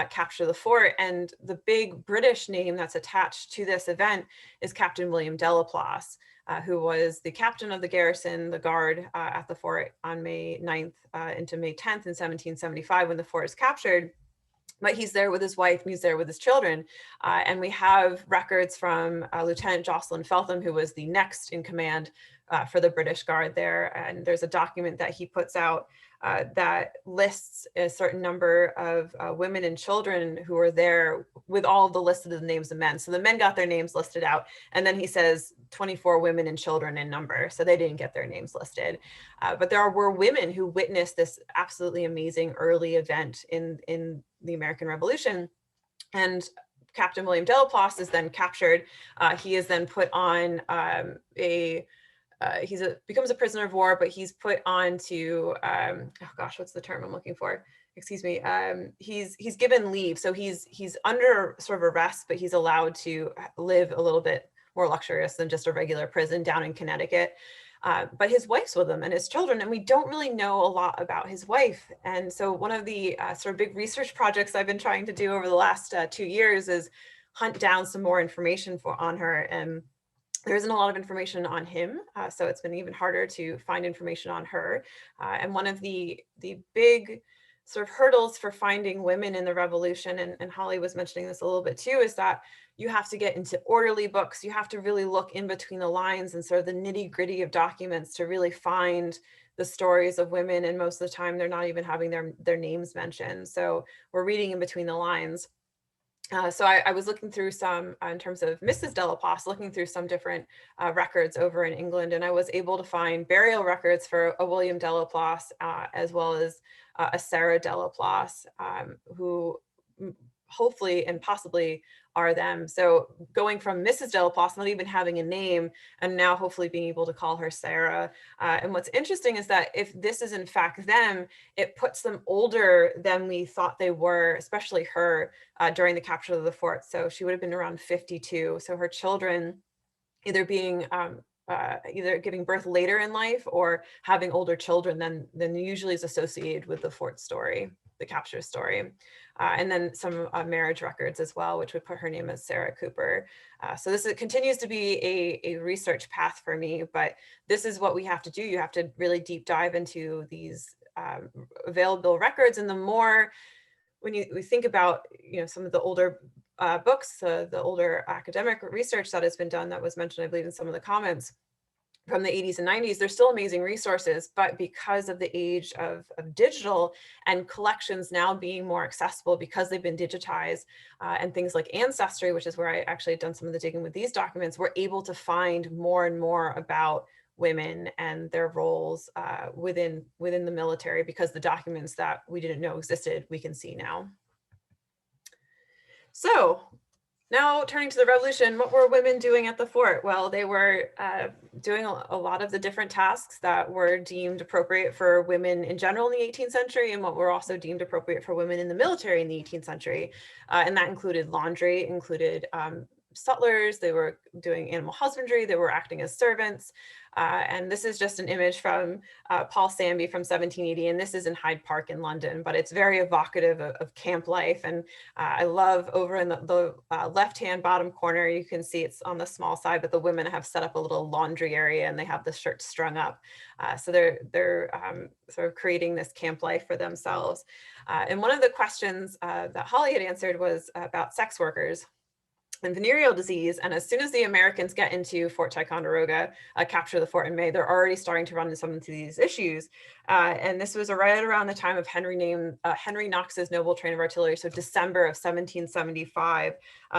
capture the fort. And the big British name that's attached to this event is Captain William Delaplace, who was the captain of the garrison, the guard at the fort on May 9th into May 10th in 1775 when the fort is captured. But he's there with his wife and he's there with his children. And we have records from Lieutenant Jocelyn Feltham, who was the next in command for the British Guard there. And there's a document that he puts out that lists a certain number of women and children who were there with all of the listed of the names of men. So the men got their names listed out. And then he says 24 women and children in number. So they didn't get their names listed. But there were women who witnessed this absolutely amazing early event in the American Revolution. And Captain William Delaplace is then captured. He is then put on becomes a prisoner of war, but he's put on to, oh gosh, what's the term I'm looking for? Excuse me. He's given leave. So he's under sort of arrest, but he's allowed to live a little bit more luxurious than just a regular prison down in Connecticut. But his wife's with him and his children, and we don't really know a lot about his wife. And so one of the sort of big research projects I've been trying to do over the last 2 years is hunt down some more information on her. And there isn't a lot of information on him, so it's been even harder to find information on her. And one of the big sort of hurdles for finding women in the revolution, and Holly was mentioning this a little bit too, is that you have to get into orderly books. You have to really look in between the lines and sort of the nitty gritty of documents to really find the stories of women. And most of the time, they're not even having their names mentioned. So we're reading in between the lines. So I was looking through some, in terms of Mrs. Delaplace, looking through some different records over in England, and I was able to find burial records for a William Delaplace, as well as a Sarah Delaplace, who hopefully and possibly are them. So going from Mrs. Delaplace, not even having a name, and now hopefully being able to call her Sarah. And what's interesting is that if this is in fact them, it puts them older than we thought they were, especially her, during the capture of the fort. So she would have been around 52. So her children either being either giving birth later in life or having older children than usually is associated with the fort story, the capture story. And then some marriage records as well, which would put her name as Sarah Cooper. So this continues to be a research path for me, but this is what we have to do. You have to really deep dive into these available records. And the more, when we think about, some of the older books, the older academic research that has been done, that was mentioned, I believe, in some of the comments from the 80s and 90s, there's still amazing resources, but because of the age of digital and collections now being more accessible because they've been digitized, and things like Ancestry, which is where I actually had done some of the digging with these documents, we're able to find more and more about women and their roles within the military, because the documents that we didn't know existed, we can see now. So now turning to the revolution, what were women doing at the fort? Well, they were doing a lot of the different tasks that were deemed appropriate for women in general in the 18th century, and what were also deemed appropriate for women in the military in the 18th century. And that included laundry, included sutlers, they were doing animal husbandry, they were acting as servants. And this is just an image from Paul Sandby from 1780, and this is in Hyde Park in London, but it's very evocative of camp life. And I love over in the left-hand bottom corner, you can see it's on the small side, but the women have set up a little laundry area and they have the shirts strung up. So they're sort of creating this camp life for themselves. And one of the questions that Holly had answered was about sex workers. and venereal disease. And as soon as the Americans get into Fort Ticonderoga, capture the fort in May, they're already starting to run into some of these issues. And this was right around the time of Henry Knox's Noble Train of Artillery, so December of 1775.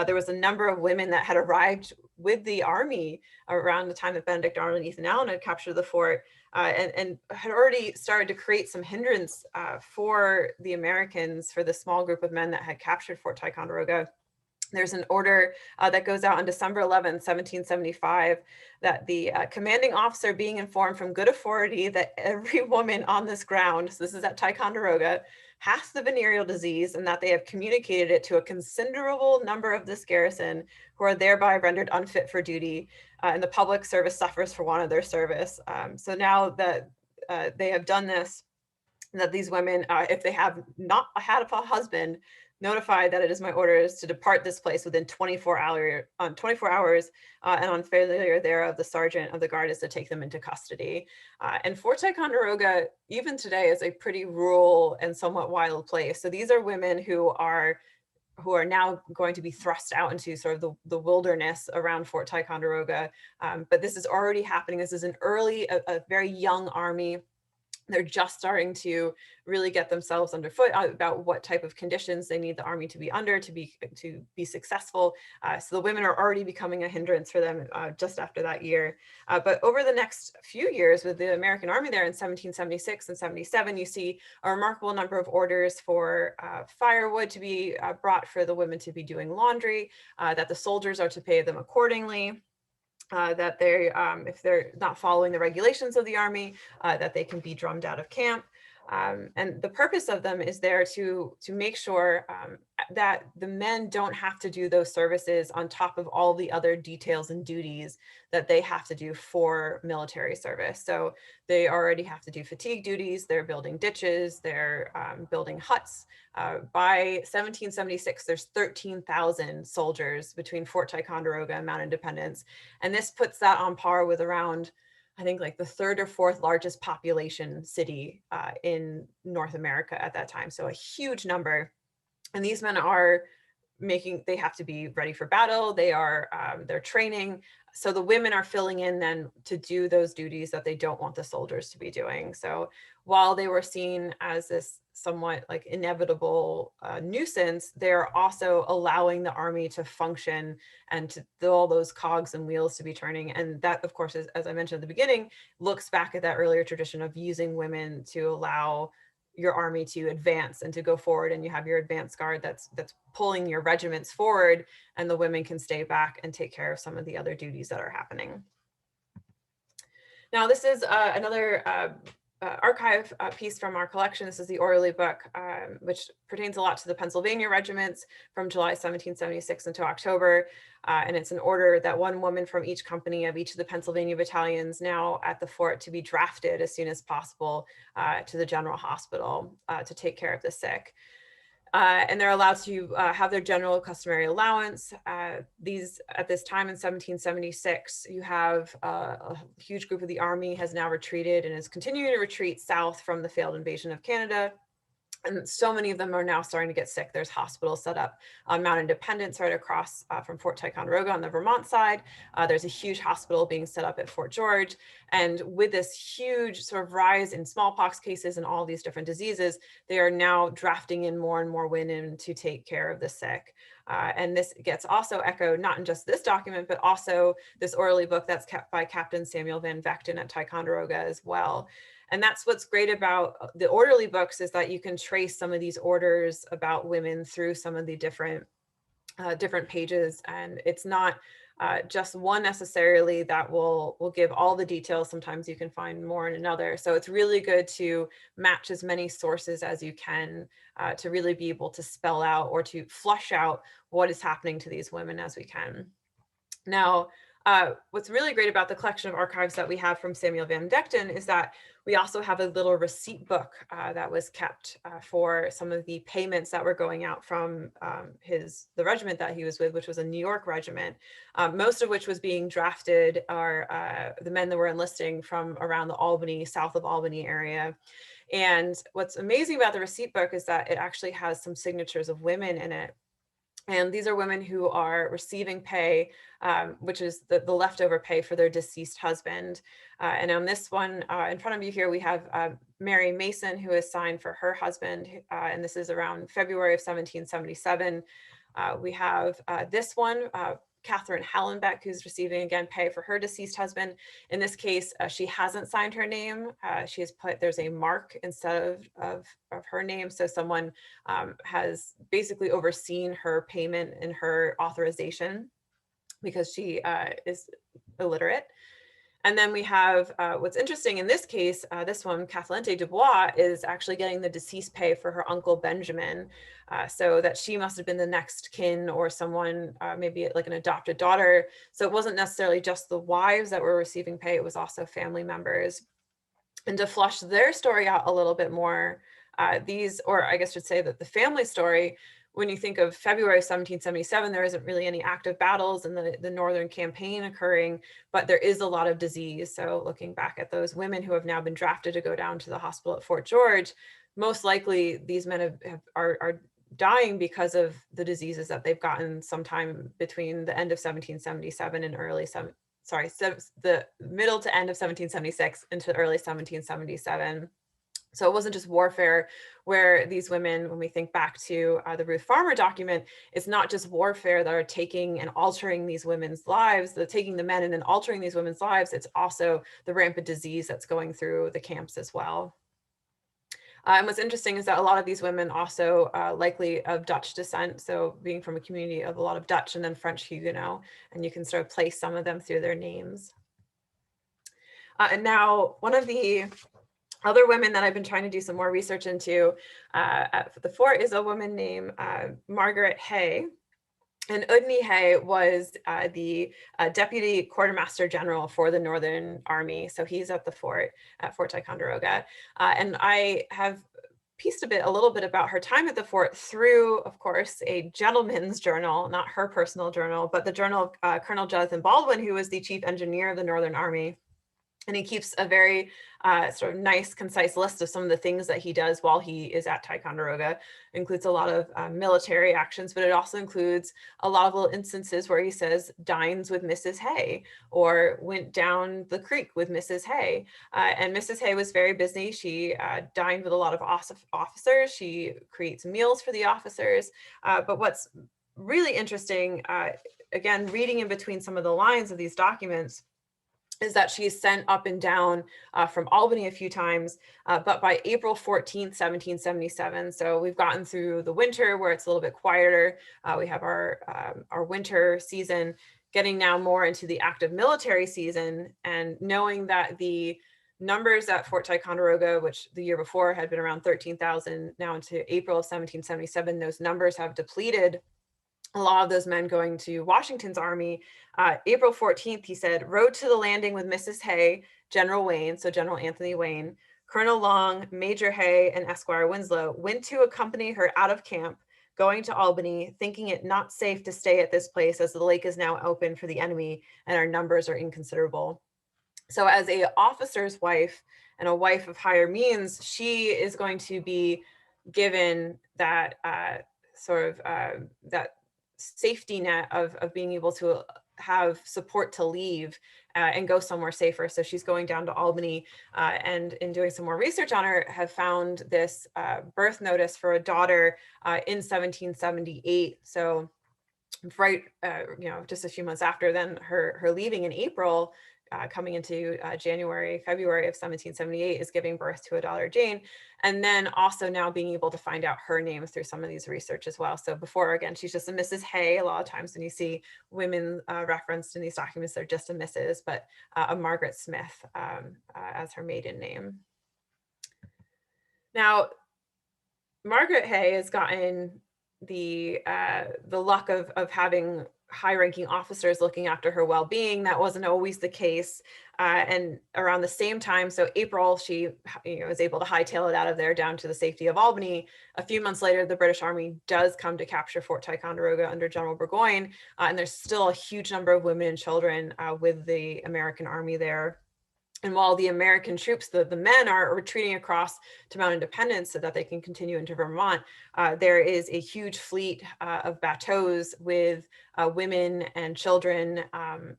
There was a number of women that had arrived with the army around the time that Benedict Arnold and Ethan Allen had captured the fort, and had already started to create some hindrance for the Americans, for the small group of men that had captured Fort Ticonderoga. There's an order that goes out on December 11th, 1775, that the commanding officer being informed from good authority that every woman on this ground, so this is at Ticonderoga, has the venereal disease, and that they have communicated it to a considerable number of this garrison, who are thereby rendered unfit for duty, and the public service suffers for want of their service. So now that they have done this, that these women, if they have not had a husband, notify that it is my orders to depart this place within 24 hours, and on failure thereof, the sergeant of the guard is to take them into custody. And Fort Ticonderoga, even today, is a pretty rural and somewhat wild place. So these are women who are now going to be thrust out into sort of the wilderness around Fort Ticonderoga. But this is already happening. This is a very young army. They're just starting to really get themselves underfoot about what type of conditions they need the army to be under to be successful. So the women are already becoming a hindrance for them just after that year. But over the next few years with the American Army there in 1776 and 77, you see a remarkable number of orders for firewood to be brought, for the women to be doing laundry, that the soldiers are to pay them accordingly. That they, if they're not following the regulations of the army, that they can be drummed out of camp. And the purpose of them is there to make sure that the men don't have to do those services on top of all the other details and duties that they have to do for military service. So they already have to do fatigue duties, they're building ditches, they're building huts. By 1776, there's 13,000 soldiers between Fort Ticonderoga and Mount Independence. And this puts that on par with around, I think, like the third or fourth largest population city in North America at that time. So a huge number. And these men are they have to be ready for battle. They're training. So the women are filling in then to do those duties that they don't want the soldiers to be doing. So while they were seen as this somewhat like inevitable nuisance, they're also allowing the army to function and to all those cogs and wheels to be turning. And that, of course, is, as I mentioned at the beginning, looks back at that earlier tradition of using women to allow your army to advance and to go forward, and you have your advance guard that's pulling your regiments forward, and the women can stay back and take care of some of the other duties that are happening. Now, this is another archive piece from our collection. This is the Orderly book, which pertains a lot to the Pennsylvania regiments from July 1776 until October. And it's an order that one woman from each company of each of the Pennsylvania battalions now at the fort to be drafted as soon as possible to the general hospital to take care of the sick. And they're allowed to have their general customary allowance. At this time in 1776, you have a huge group of the army has now retreated and is continuing to retreat south from the failed invasion of Canada. And so many of them are now starting to get sick. There's hospitals set up on Mount Independence right across from Fort Ticonderoga on the Vermont side. There's a huge hospital being set up at Fort George. And with this huge sort of rise in smallpox cases and all these different diseases, they are now drafting in more and more women to take care of the sick. And this gets also echoed, not in just this document, but also this orderly book that's kept by Captain Samuel Van Vechten at Ticonderoga as well. And that's what's great about the orderly books, is that you can trace some of these orders about women through some of the different pages. And it's not just one necessarily that will give all the details. Sometimes you can find more in another. So it's really good to match as many sources as you can to really be able to spell out or to flush out what is happening to these women as we can. Now, what's really great about the collection of archives that we have from Samuel Van Vechten is that we also have a little receipt book that was kept for some of the payments that were going out from the regiment that he was with, which was a New York regiment, most of which was being drafted are the men that were enlisting from around the Albany, south of Albany area. And what's amazing about the receipt book is that it actually has some signatures of women in it. And these are women who are receiving pay, which is the leftover pay for their deceased husband. And on this one in front of you here, we have Mary Mason, who is signed for her husband. And this is around February of 1777. We have this one, Catherine Hallenbeck, who's receiving, again, pay for her deceased husband. In this case, she hasn't signed her name. She has put, there's a mark instead of her name. So someone has basically overseen her payment and her authorization because she is illiterate. And then we have what's interesting in this case, this one, Kathleen Dubois, is actually getting the deceased pay for her uncle Benjamin, so that she must have been the next kin or someone, maybe like an adopted daughter. So it wasn't necessarily just the wives that were receiving pay, it was also family members. And to flush their story out a little bit more, these, or I guess should say that the family story, when you think of February 1777, there isn't really any active battles in the Northern campaign occurring, but there is a lot of disease. So looking back at those women who have now been drafted to go down to the hospital at Fort George, most likely these men are dying because of the diseases that they've gotten sometime between the end of 1777 and the middle to end of 1776 into early 1777. So it wasn't just warfare where these women, when we think back to the Ruth Farmer document, it's not just warfare that are taking and altering these women's lives, they're taking the men and then altering these women's lives. It's also the rampant disease that's going through the camps as well. And what's interesting is that a lot of these women also likely of Dutch descent, so being from a community of a lot of Dutch and then French Huguenot, and you can sort of place some of them through their names. And now one of the other women that I've been trying to do some more research into at the fort is a woman named Margaret Hay. And Udny Hay was the deputy quartermaster general for the Northern Army. So he's at the fort, at Fort Ticonderoga. And I have pieced a little bit about her time at the fort through, of course, a gentleman's journal, not her personal journal, but the journal of Colonel Jonathan Baldwin, who was the chief engineer of the Northern Army. And he keeps a very sort of nice, concise list of some of the things that he does while he is at Ticonderoga. It includes a lot of military actions, but it also includes a lot of little instances where he says dines with Mrs. Hay or went down the creek with Mrs. Hay. And Mrs. Hay was very busy. She dined with a lot of officers. She creates meals for the officers. But what's really interesting, again, reading in between some of the lines of these documents, is that she's sent up and down from Albany a few times, but by April 14th, 1777, so we've gotten through the winter where it's a little bit quieter. We have our winter season, getting now more into the active military season, and knowing that the numbers at Fort Ticonderoga, which the year before had been around 13,000, now into April of 1777, those numbers have depleted. A lot of those men going to Washington's army. April 14th, he said, rode to the landing with Mrs. Hay, General Wayne, so General Anthony Wayne, Colonel Long, Major Hay, and Esquire Winslow, went to accompany her out of camp, going to Albany, thinking it not safe to stay at this place as the lake is now open for the enemy and our numbers are inconsiderable. So as a officer's wife and a wife of higher means, she is going to be given that that safety net of being able to have support to leave and go somewhere safer. So she's going down to Albany, and in doing some more research on her, have found this birth notice for a daughter in 1778. So right, just a few months after then her leaving in April, coming into January, February of 1778, is giving birth to a daughter, Jane. And then also now being able to find out her name through some of these research as well. So before, again, she's just a Mrs. Hay. A lot of times when you see women referenced in these documents, they're just a Mrs., but a Margaret Smith as her maiden name. Now, Margaret Hay has gotten the luck of having high-ranking officers looking after her well-being. That wasn't always the case. And around the same time, so April, she was able to hightail it out of there down to the safety of Albany. A few months later, the British Army does come to capture Fort Ticonderoga under General Burgoyne, and there's still a huge number of women and children with the American Army there. And while the American troops, the men are retreating across to Mount Independence so that they can continue into Vermont, there is a huge fleet of bateaus with women and children,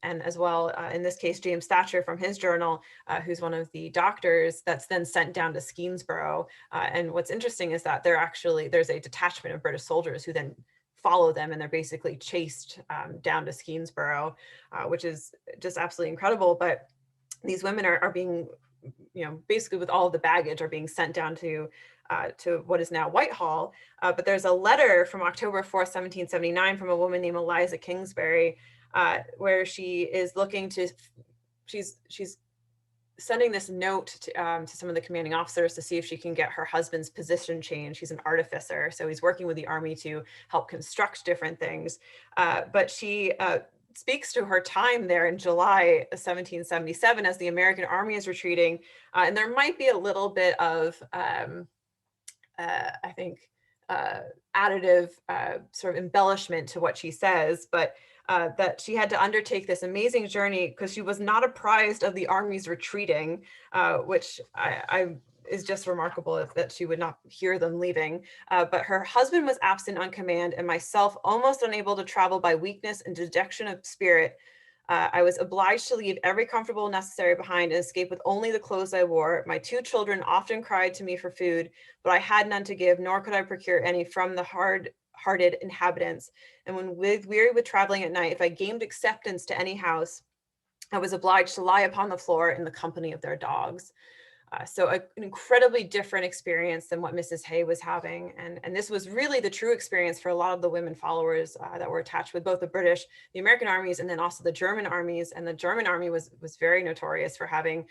and as well, in this case, James Thatcher from his journal, who's one of the doctors, that's then sent down to Skenesboro. And what's interesting is that there's a detachment of British soldiers who then follow them, and they're basically chased down to Skenesboro, which is just absolutely incredible. But these women are being, basically with all of the baggage, are being sent down to what is now Whitehall. But there's a letter from October 4th, 1779 from a woman named Eliza Kingsbury, where she is looking to, she's sending this note to some of the commanding officers to see if she can get her husband's position changed. He's an artificer, so he's working with the army to help construct different things. But she speaks to her time there in July 1777 as the American army is retreating. And there might be a little bit of, I think, additive sort of embellishment to what she says, but that she had to undertake this amazing journey because she was not apprised of the army's retreating, which I is just remarkable that she would not hear them leaving. But her husband was absent on command, and myself almost unable to travel by weakness and dejection of spirit. I was obliged to leave every comfortable necessary behind and escape with only the clothes I wore. My 2 children often cried to me for food, but I had none to give, nor could I procure any from the hard-hearted inhabitants. And when weary with traveling at night, if I gained acceptance to any house, I was obliged to lie upon the floor in the company of their dogs. So an incredibly different experience than what Mrs. Hay was having. And this was really the true experience for a lot of the women followers that were attached with both the British, the American armies, and then also the German armies. And the German army was very notorious for having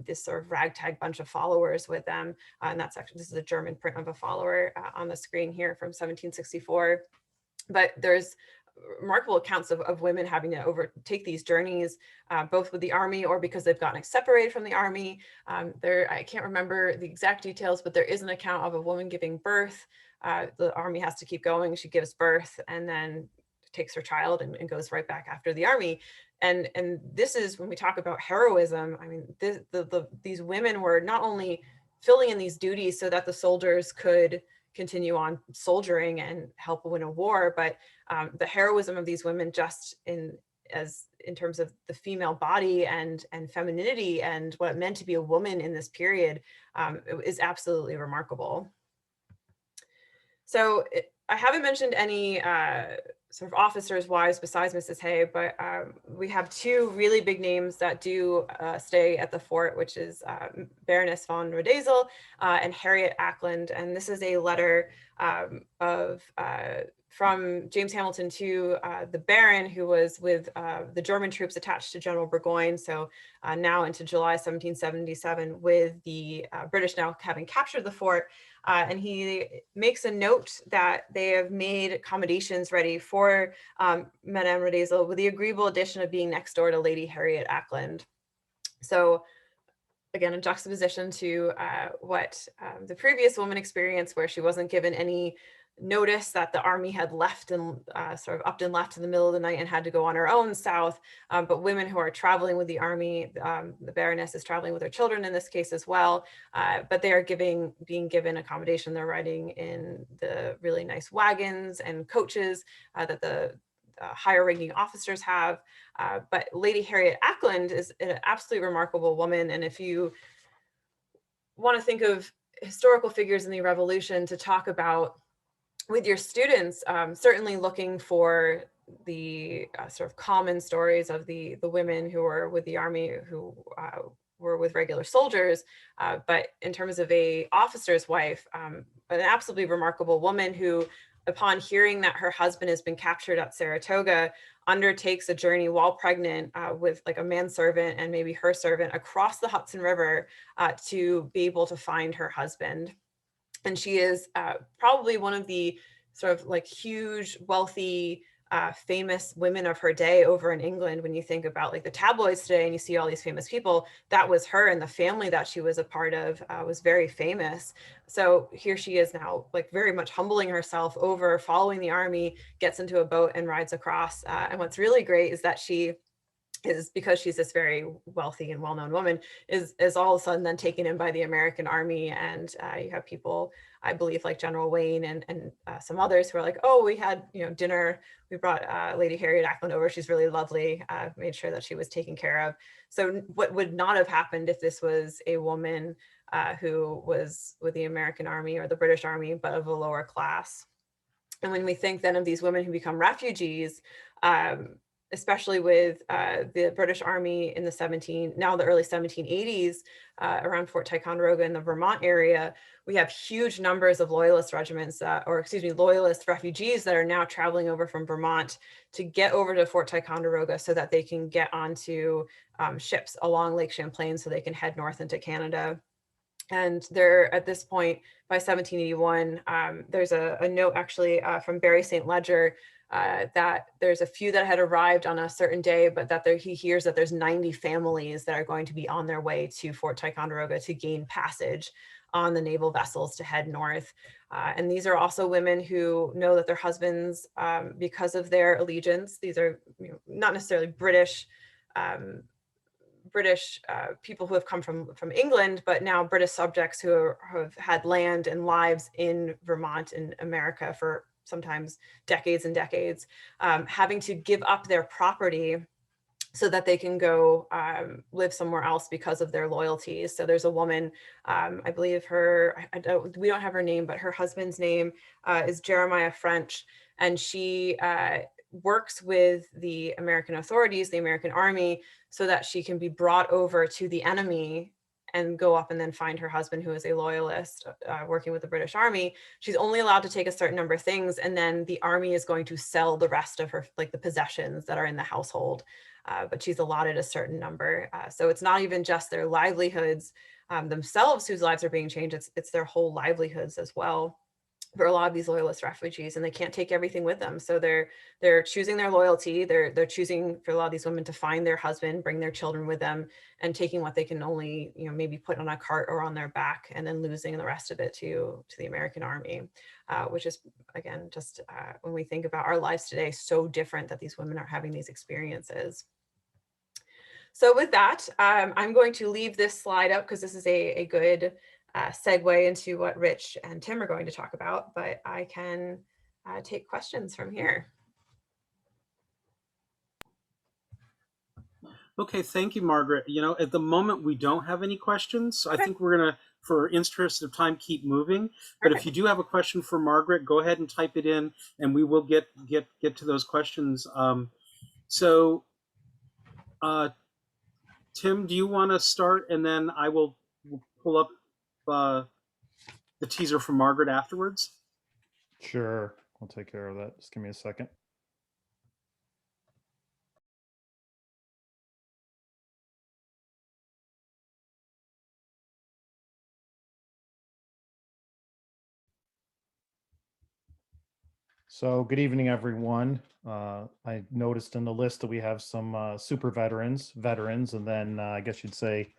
this sort of ragtag bunch of followers with them. And that's actually, this is a German print of a follower on the screen here from 1764. But there's remarkable accounts of women having to overtake these journeys, both with the army or because they've gotten separated from the army. I can't remember the exact details, but there is an account of a woman giving birth. The army has to keep going. She gives birth and then takes her child and goes right back after the army. And this is when we talk about heroism. I mean, these women were not only filling in these duties so that the soldiers could continue on soldiering and help win a war, but the heroism of these women just in terms of the female body and femininity and what it meant to be a woman in this period is absolutely remarkable. So I haven't mentioned any sort of officers' wives besides Mrs. Hay, but we have 2 really big names that do stay at the fort, which is Baroness von Rodesel and Harriet Ackland. And this is a letter from James Hamilton to the Baron, who was with the German troops attached to General Burgoyne. So now into July 1777, with the British now having captured the fort. And he makes a note that they have made accommodations ready for Madame Rodesel, with the agreeable addition of being next door to Lady Harriet Ackland. So again, a juxtaposition to what the previous woman experienced, where she wasn't given any notice that the army had left and sort of upped and left in the middle of the night and had to go on her own south. But women who are traveling with the army, the Baroness is traveling with her children in this case as well, but they are being given accommodation. They're riding in the really nice wagons and coaches that the higher ranking officers have. But Lady Harriet Ackland is an absolutely remarkable woman. And if you want to think of historical figures in the Revolution to talk about with your students, certainly looking for the sort of common stories of the women who were with the army, who were with regular soldiers, but in terms of a officer's wife, an absolutely remarkable woman who, upon hearing that her husband has been captured at Saratoga, undertakes a journey while pregnant with like a manservant and maybe her servant across the Hudson River to be able to find her husband. And she is probably one of the sort of like huge, wealthy, famous women of her day over in England. When you think about like the tabloids today and you see all these famous people, that was her, and the family that she was a part of was very famous. So here she is now, like very much humbling herself over following the army, gets into a boat and rides across. And what's really great is that she is because she's this very wealthy and well-known woman, is all of a sudden then taken in by the American Army. And you have people, I believe, like General Wayne and some others who are like, oh, we had dinner. We brought Lady Harriet Ackland over. She's really lovely. Made sure that she was taken care of. So what would not have happened if this was a woman who was with the American Army or the British Army, but of a lower class. And when we think then of these women who become refugees, especially with the British Army in the early 1780s, around Fort Ticonderoga in the Vermont area, we have huge numbers of loyalist regiments, loyalist refugees that are now traveling over from Vermont to get over to Fort Ticonderoga so that they can get onto ships along Lake Champlain so they can head north into Canada. And they're at this point, by 1781, there's a note actually from Barry St. Ledger that there's a few that had arrived on a certain day, but that he hears that there's 90 families that are going to be on their way to Fort Ticonderoga to gain passage on the naval vessels to head north. And these are also women who know that their husbands, because of their allegiance, these are not necessarily British people who have come from England, but now British subjects who have had land and lives in Vermont in America for sometimes decades and decades, having to give up their property so that they can go live somewhere else because of their loyalties. So there's a woman, I believe we don't have her name, but her husband's name is Jeremiah French, and she works with the American authorities, the American Army, so that she can be brought over to the enemy and go up and then find her husband, who is a loyalist working with the British Army. She's only allowed to take a certain number of things, and then the army is going to sell the rest of her, like the possessions that are in the household. But she's allotted a certain number. So it's not even just their livelihoods themselves whose lives are being changed, it's their whole livelihoods as well for a lot of these loyalist refugees, and they can't take everything with them. So they're choosing their loyalty. They're choosing for a lot of these women to find their husband, bring their children with them, and taking what they can only maybe put on a cart or on their back, and then losing the rest of it to the American Army, which is, again, just when we think about our lives today, so different that these women are having these experiences. So with that, I'm going to leave this slide up because this is a good segue into what Rich and Tim are going to talk about, but I can take questions from here. Okay, thank you, Margaret. At the moment we don't have any questions, so I think we're gonna, for interest of time, keep moving. But if you do have a question for Margaret, go ahead and type it in, and we will get to those questions. Tim, do you want to start, and then I will pull up the teaser from Margaret afterwards? Sure, I'll take care of that. Just give me a second. So good evening, everyone. I noticed in the list that we have some super veterans, and then I guess you'd say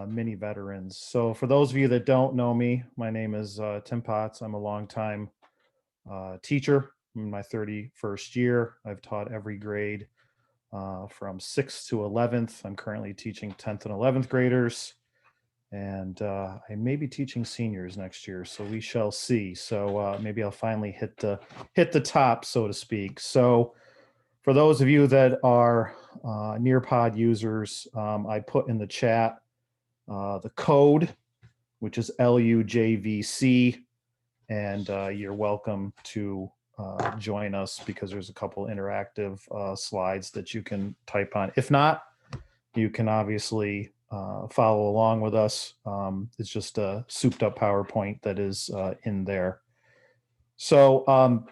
mini veterans. So for those of you that don't know me, my name is Tim Potts. I'm a longtime teacher. I'm in my 31st year. I've taught every grade from 6th to 11th. I'm currently teaching 10th and 11th graders. And I may be teaching seniors next year, so we shall see. So maybe I'll finally hit the top, so to speak. So for those of you that are Nearpod users, I put in the chat the code, which is LUJVC, and you're welcome to join us because there's a couple interactive slides that you can type on. If not, you can obviously follow along with us. It's just a souped up PowerPoint that is in there. So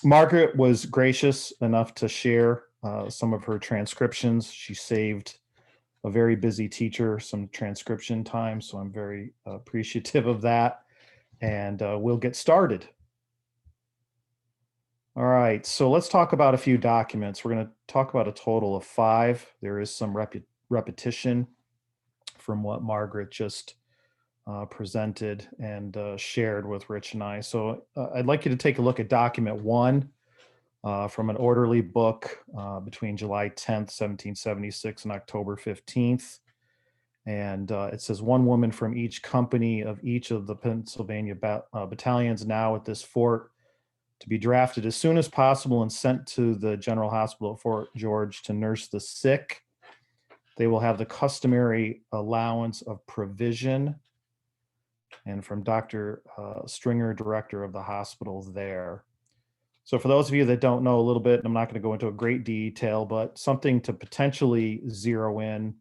Margaret was gracious enough to share some of her transcriptions. She saved a very busy teacher some transcription time, so I'm very appreciative of that. And we'll get started. All right, so let's talk about a few documents. We're going to talk about a total of 5. There is some repetition from what Margaret just presented and shared with Rich and I. So I'd like you to take a look at document 1, from an orderly book between July 10th, 1776 and October 15th. And it says one woman from each company of each of the Pennsylvania battalions now at this fort to be drafted as soon as possible and sent to the General Hospital at Fort George to nurse the sick. They will have the customary allowance of provision. And from Dr. Stringer, director of the hospital there. So for those of you that don't know a little bit, and I'm not going to go into a great detail, but something to potentially zero in,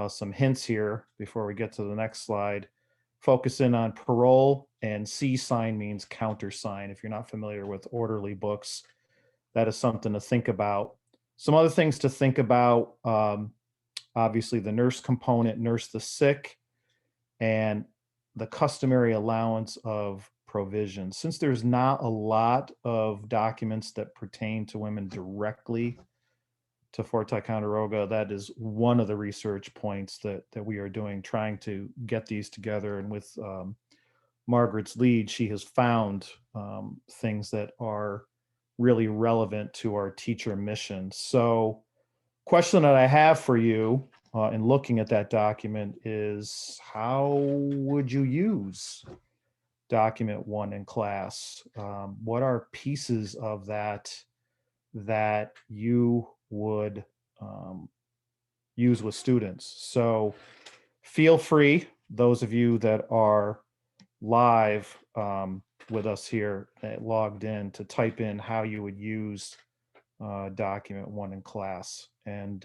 some hints here before we get to the next slide. Focus in on parole, and C sign means countersign. If you're not familiar with orderly books, that is something to think about. Some other things to think about, obviously the nurse component, nurse the sick, and the customary allowance of provision. Since there's not a lot of documents that pertain to women directly to Fort Ticonderoga, that is one of the research points that we are doing, trying to get these together. And with Margaret's lead, she has found things that are really relevant to our teacher mission. So question that I have for you in looking at that document is, how would you use document 1 in class? What are pieces of that you would use with students? So feel free, those of you that are live with us here, logged in, to type in how you would use document 1 in class. And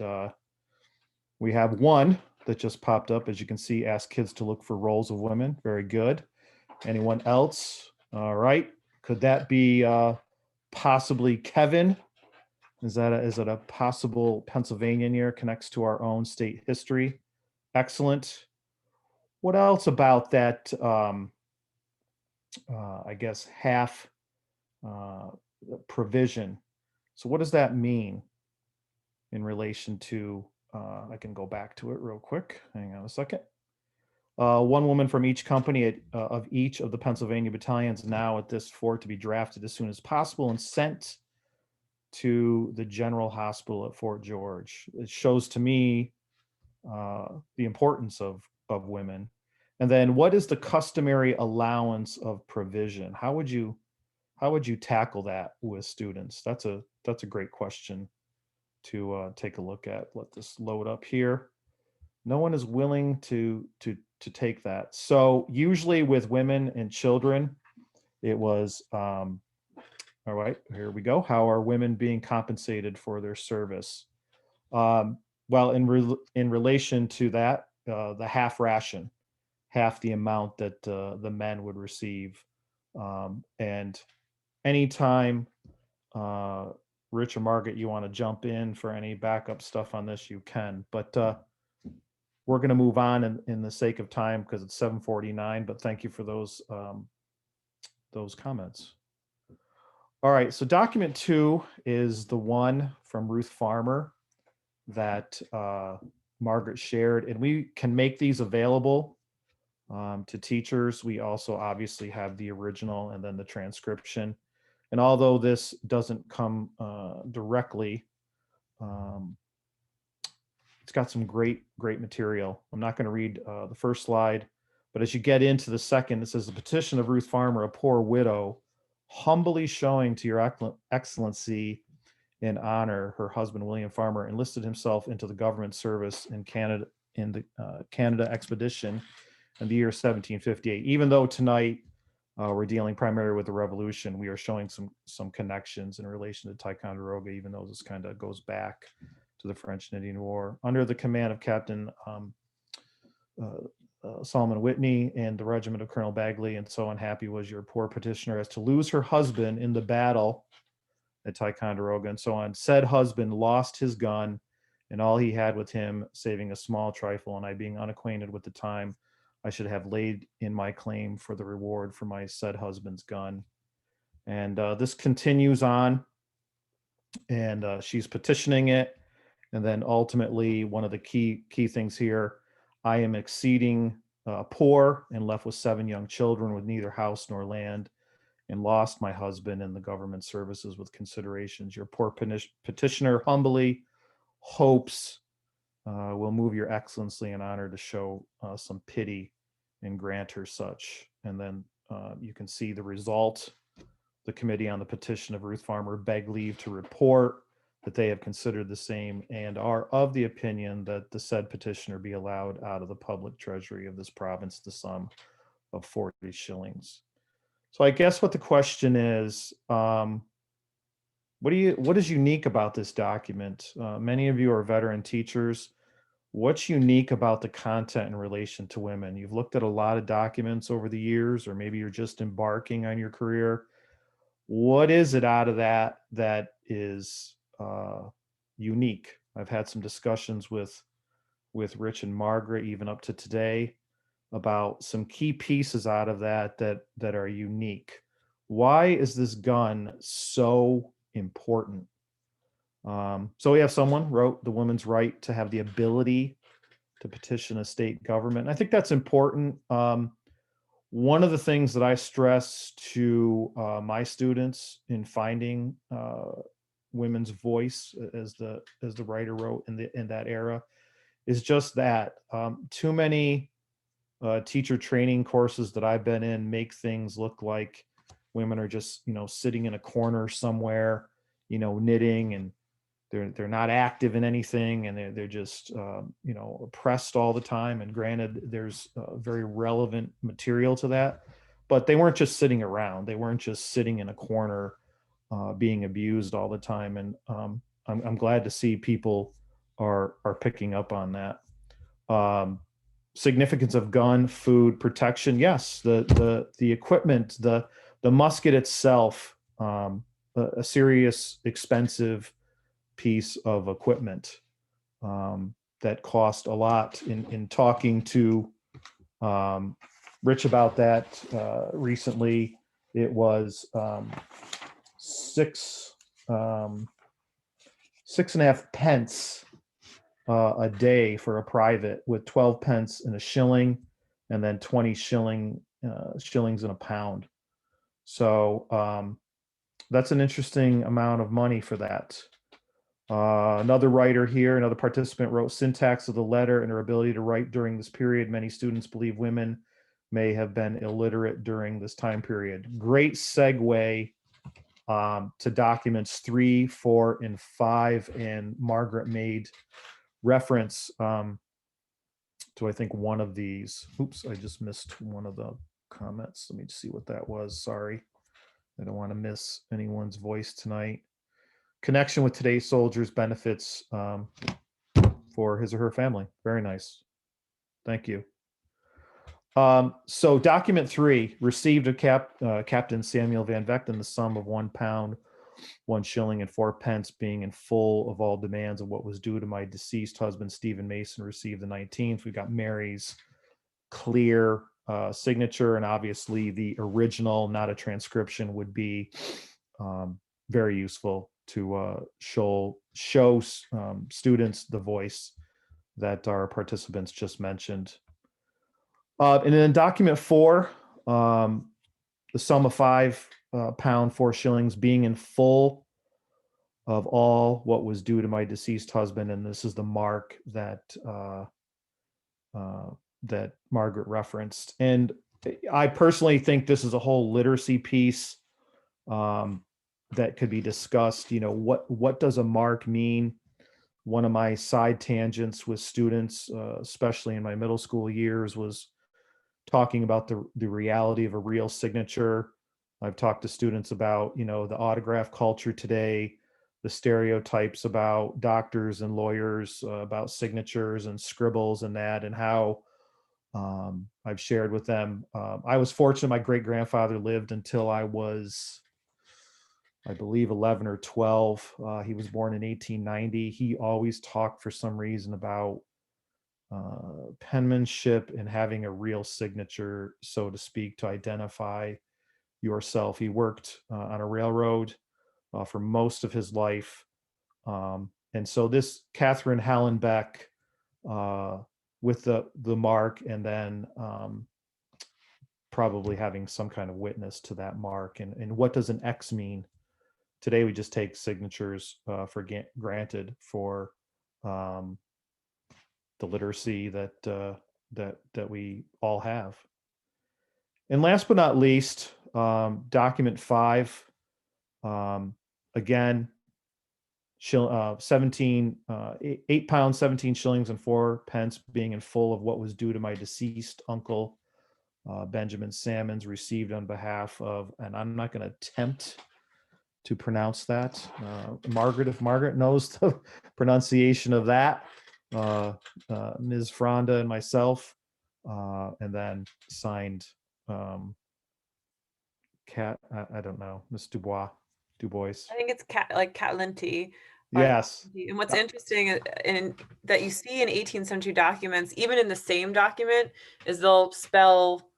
we have one that just popped up, as you can see, ask kids to look for roles of women. Very good. Anyone else? All right. Could that be possibly Kevin? Is it a possible Pennsylvanian year, connects to our own state history? Excellent. What else about that, I guess, half provision? So what does that mean in relation to, I can go back to it real quick. Hang on a second. One woman from each company of each of the Pennsylvania battalions now at this fort to be drafted as soon as possible and sent to the General Hospital at Fort George. It shows to me the importance of women. And then what is the customary allowance of provision? How would you tackle that with students? That's a great question to take a look at. Let this load up here. No one is willing to take that. So usually with women and children, it was, all right, here we go. How are women being compensated for their service? Well, in relation to that, the half ration, half the amount that the men would receive. And anytime, Rich or Margaret, you want to jump in for any backup stuff on this, you can. But we're going to move on in the sake of time because it's 7:49. But thank you for those comments. All right, so document 2 is the one from Ruth Farmer that Margaret shared, and we can make these available to teachers. We also obviously have the original and then the transcription. And although this doesn't come directly, it's got some great material. I'm not going to read the first slide, but as you get into the second, it says the petition of Ruth Farmer, a poor widow, humbly showing to your excellency in honor her husband William Farmer enlisted himself into the government service in Canada in the Canada expedition in the year 1758. Even though tonight we're dealing primarily with the Revolution, we are showing some connections in relation to Ticonderoga, even though this kind of goes back to the French and Indian War. Under the command of Captain Solomon Whitney and the regiment of Colonel Bagley, and so unhappy was your poor petitioner as to lose her husband in the battle at Ticonderoga, and so on. Said husband lost his gun and all he had with him, saving a small trifle, and I being unacquainted with the time, I should have laid in my claim for the reward for my said husband's gun. And this continues on, and she's petitioning it. And then ultimately, one of the key things here, I am exceeding poor and left with 7 young children with neither house nor land. and lost my husband in the government services with considerations. Your poor petitioner humbly hopes will move your excellency in honor to show some pity and grant her such. And then you can see the result. The committee on the petition of Ruth Farmer beg leave to report that they have considered the same and are of the opinion that the said petitioner be allowed out of the public treasury of this province the sum of 40 shillings. So I guess what the question is, what is unique about this document? Many of you are veteran teachers. What's unique about the content in relation to women? You've looked at a lot of documents over the years, or maybe you're just embarking on your career. What is it out of that that is unique? I've had some discussions with Rich and Margaret, even up to today, about some key pieces out of that are unique. Why is this gun so important? So we have someone wrote the woman's right to have the ability to petition a state government. And I think that's important. One of the things that I stress to my students in finding women's voice, as the writer wrote in that era, is just that too many teacher training courses that I've been in make things look like women are just sitting in a corner somewhere, knitting, and they're not active in anything, and they're just oppressed all the time. And granted, there's very relevant material to that, but they weren't just sitting around. They weren't just sitting in a corner being abused all the time. And I'm glad to see people are picking up on that. Significance of gun, food, protection. Yes, the equipment, the musket itself, a serious, expensive piece of equipment that cost a lot. In talking to Rich about that recently, it was 6.5 pence a day for a private, with 12 pence in a shilling, and then 20 shillings in a pound. So that's an interesting amount of money for that. Another writer here, another participant wrote, syntax of the letter and her ability to write during this period. Many students believe women may have been illiterate during this time period. Great segue to documents 3, 4, and 5. And Margaret made reference to, I think, one of these. Oops, I just missed one of the comments. Let me see what that was. Sorry. I don't want to miss anyone's voice tonight. Connection with today's soldiers, benefits for his or her family. Very nice. Thank you. So document 3, received of Captain Samuel Van Vechten the sum of £1, 1 shilling and 4 pence, being in full of all demands of what was due to my deceased husband, Stephen Mason, received the 19th. We got Mary's clear signature, and obviously the original, not a transcription, would be very useful to show students the voice that our participants just mentioned. And then document 4, the sum of £5, 4 shillings, being in full of all what was due to my deceased husband. And this is the mark that that Margaret referenced. And I personally think this is a whole literacy piece that could be discussed. What does a mark mean? One of my side tangents with students, especially in my middle school years, was talking about the reality of a real signature. I've talked to students about, the autograph culture today, the stereotypes about doctors and lawyers, about signatures and scribbles and that, and how I've shared with them. I was fortunate my great-grandfather lived until I was, I believe, 11 or 12. He was born in 1890. He always talked, for some reason, about penmanship and having a real signature, so to speak, to identify yourself. He worked on a railroad for most of his life. And so this Catherine Hallenbeck with the mark, and then probably having some kind of witness to that mark. And what does an X mean? Today we just take signatures for granted for the literacy that we all have. And last but not least, document 5, again, 17, 8 pounds, 17 shillings and 4 pence, being in full of what was due to my deceased uncle, Benjamin Salmons, received on behalf of, and I'm not going to attempt to pronounce that. Margaret, if Margaret knows the pronunciation of that, Ms. Fronda and myself, and then signed Cat, I don't know, Miss Dubois. I think it's like Catlinty. Yes. And what's interesting in that you see in 18th century documents, even in the same document, is they'll spell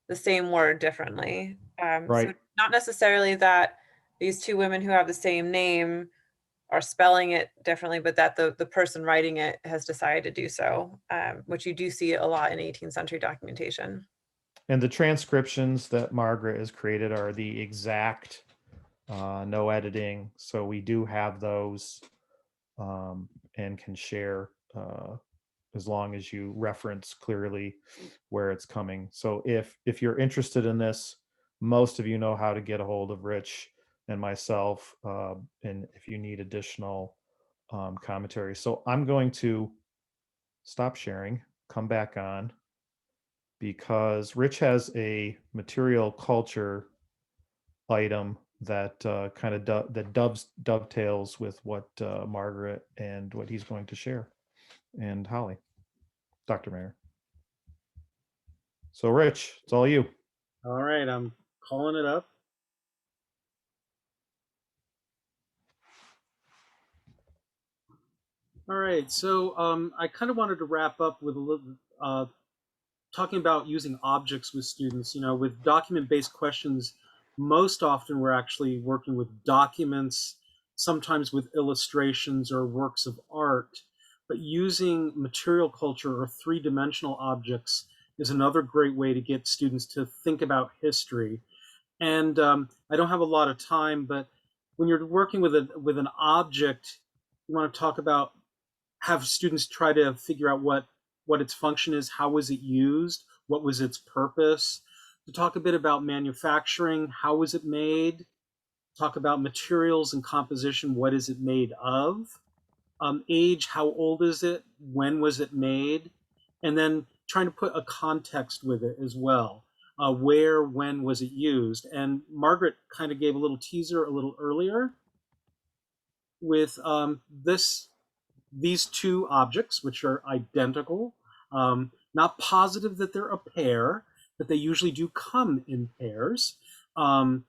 the same word differently. Right. So not necessarily that these two women who have the same name are spelling it differently, but that the person writing it has decided to do so, which you do see a lot in 18th century documentation. And the transcriptions that Margaret has created are the exact, no editing. So we do have those, and can share as long as you reference clearly where it's coming. So if you're interested in this, most of you know how to get a hold of Rich and myself, and if you need additional commentary. So I'm going to stop sharing, come back on, because Rich has a material culture item that kind of dovetails with what Margaret and what he's going to share, and Holly, Dr. Mayer. So Rich, it's all you. All right, I'm calling it up. All right, so I kind of wanted to wrap up with a little talking about using objects with students. You know, with document-based questions, most often we're actually working with documents, sometimes with illustrations or works of art. But using material culture or three-dimensional objects is another great way to get students to think about history. And I don't have a lot of time, but when you're working with an object, you want to talk about, have students try to figure out what its function is, how was it used, what was its purpose. To talk a bit about manufacturing, how was it made, talk about materials and composition, what is it made of, age, how old is it, when was it made, and then trying to put a context with it as well. Where, when was it used? And Margaret kind of gave a little teaser a little earlier with these two objects, which are identical, not positive that they're a pair, but they usually do come in pairs. And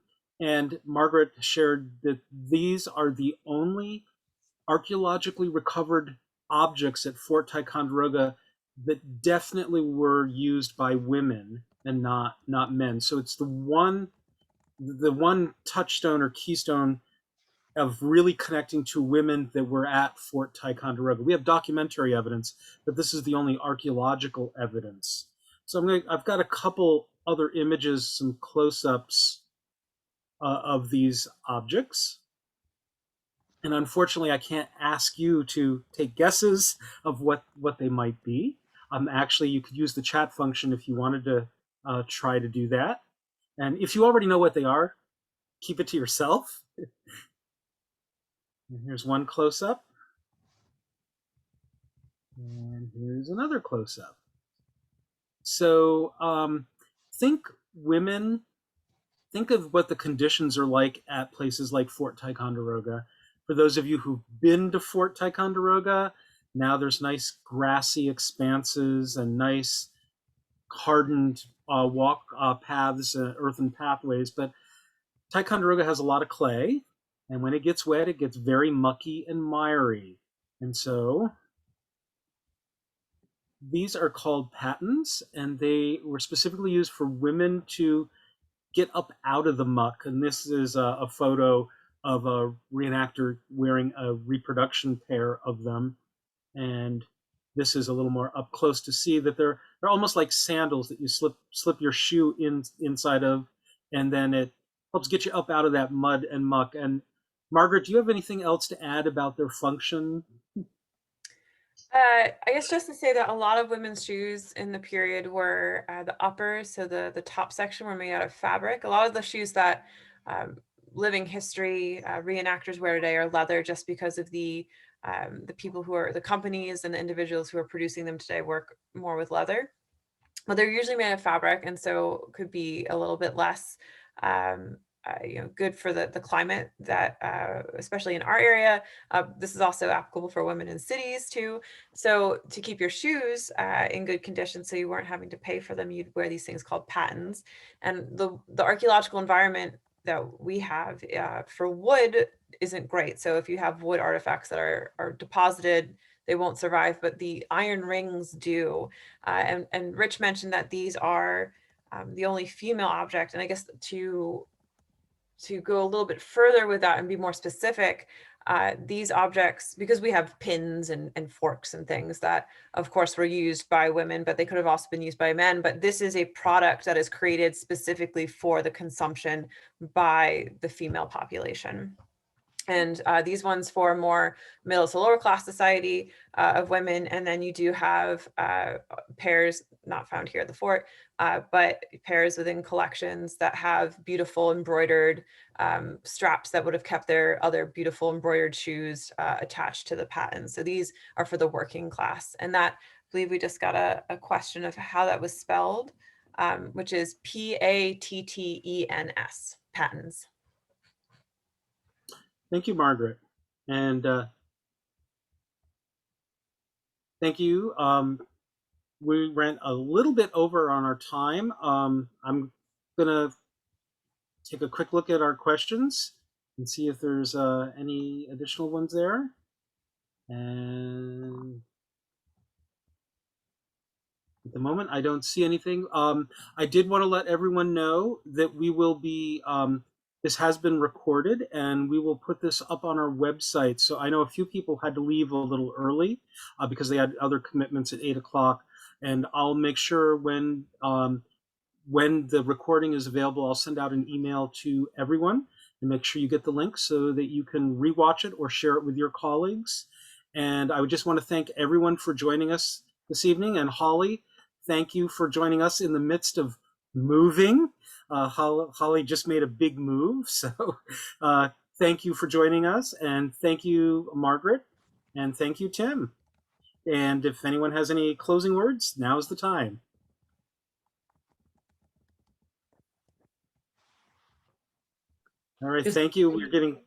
Margaret shared that these are the only archaeologically recovered objects at Fort Ticonderoga that definitely were used by women and not men. So it's the one touchstone or keystone of really connecting to women that were at Fort Ticonderoga. We have documentary evidence, but this is the only archaeological evidence. So I've got a couple other images, some close-ups of these objects. And unfortunately, I can't ask you to take guesses of what they might be. Actually, you could use the chat function if you wanted to try to do that. And if you already know what they are, keep it to yourself. And here's one close-up. And here's another close-up. So think of what the conditions are like at places like Fort Ticonderoga. For those of you who've been to Fort Ticonderoga, now there's nice grassy expanses and nice hardened walk paths, earthen pathways. But Ticonderoga has a lot of clay, and when it gets wet, it gets very mucky and miry. And so these are called pattens, and they were specifically used for women to get up out of the muck. And this is a photo of a reenactor wearing a reproduction pair of them. And this is a little more up close to see that they're almost like sandals that you slip your shoe inside of, and then it helps get you up out of that mud and muck. And Margaret, do you have anything else to add about their function? I guess just to say that a lot of women's shoes in the period were the upper, so the top section were made out of fabric. A lot of the shoes that living history reenactors wear today are leather, just because of the people who are the companies and the individuals who are producing them today work more with leather. But they're usually made of fabric, and so could be a little bit less good for the climate that especially in our area. This is also applicable for women in cities too. So to keep your shoes in good condition, so you weren't having to pay for them, you'd wear these things called pattens. And the archaeological environment that we have for wood isn't great. So if you have wood artifacts that are deposited, they won't survive, but the iron rings do. And Rich mentioned that these are the only female object. And I guess to go a little bit further with that and be more specific, these objects, because we have pins and forks and things that of course were used by women, but they could have also been used by men. But this is a product that is created specifically for the consumption by the female population. And these ones for more middle to lower class society of women. And then you do have pairs not found here at the fort, but pairs within collections that have beautiful embroidered straps that would have kept their other beautiful embroidered shoes attached to the pattern. So these are for the working class. And that, I believe we just got a question of how that was spelled, which is Pattens, patents. Thank you, Margaret. And thank you. We ran a little bit over on our time. I'm going to take a quick look at our questions and see if there's any additional ones there. And at the moment, I don't see anything. I did want to let everyone know that we will be this has been recorded, and we will put this up on our website. So I know a few people had to leave a little early because they had other commitments at 8 o'clock. And I'll make sure when the recording is available, I'll send out an email to everyone and make sure you get the link so that you can rewatch it or share it with your colleagues. And I would just want to thank everyone for joining us this evening. And Holly, thank you for joining us in the midst of moving. Holly just made a big move, so thank you for joining us, and thank you, Margaret, and thank you, Tim. And if anyone has any closing words, now's the time. All right, thank you. We're getting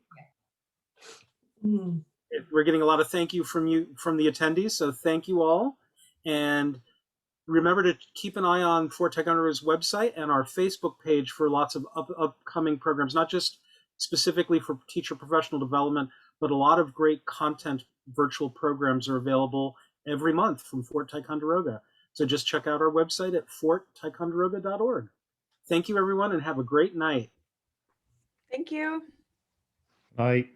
a lot of thank you from the attendees, so thank you all. And remember to keep an eye on Fort Ticonderoga's website and our Facebook page for lots of upcoming programs, not just specifically for teacher professional development, but a lot of great content virtual programs are available every month from Fort Ticonderoga. So just check out our website at fortticonderoga.org. Thank you, everyone, and have a great night. Thank you. Night.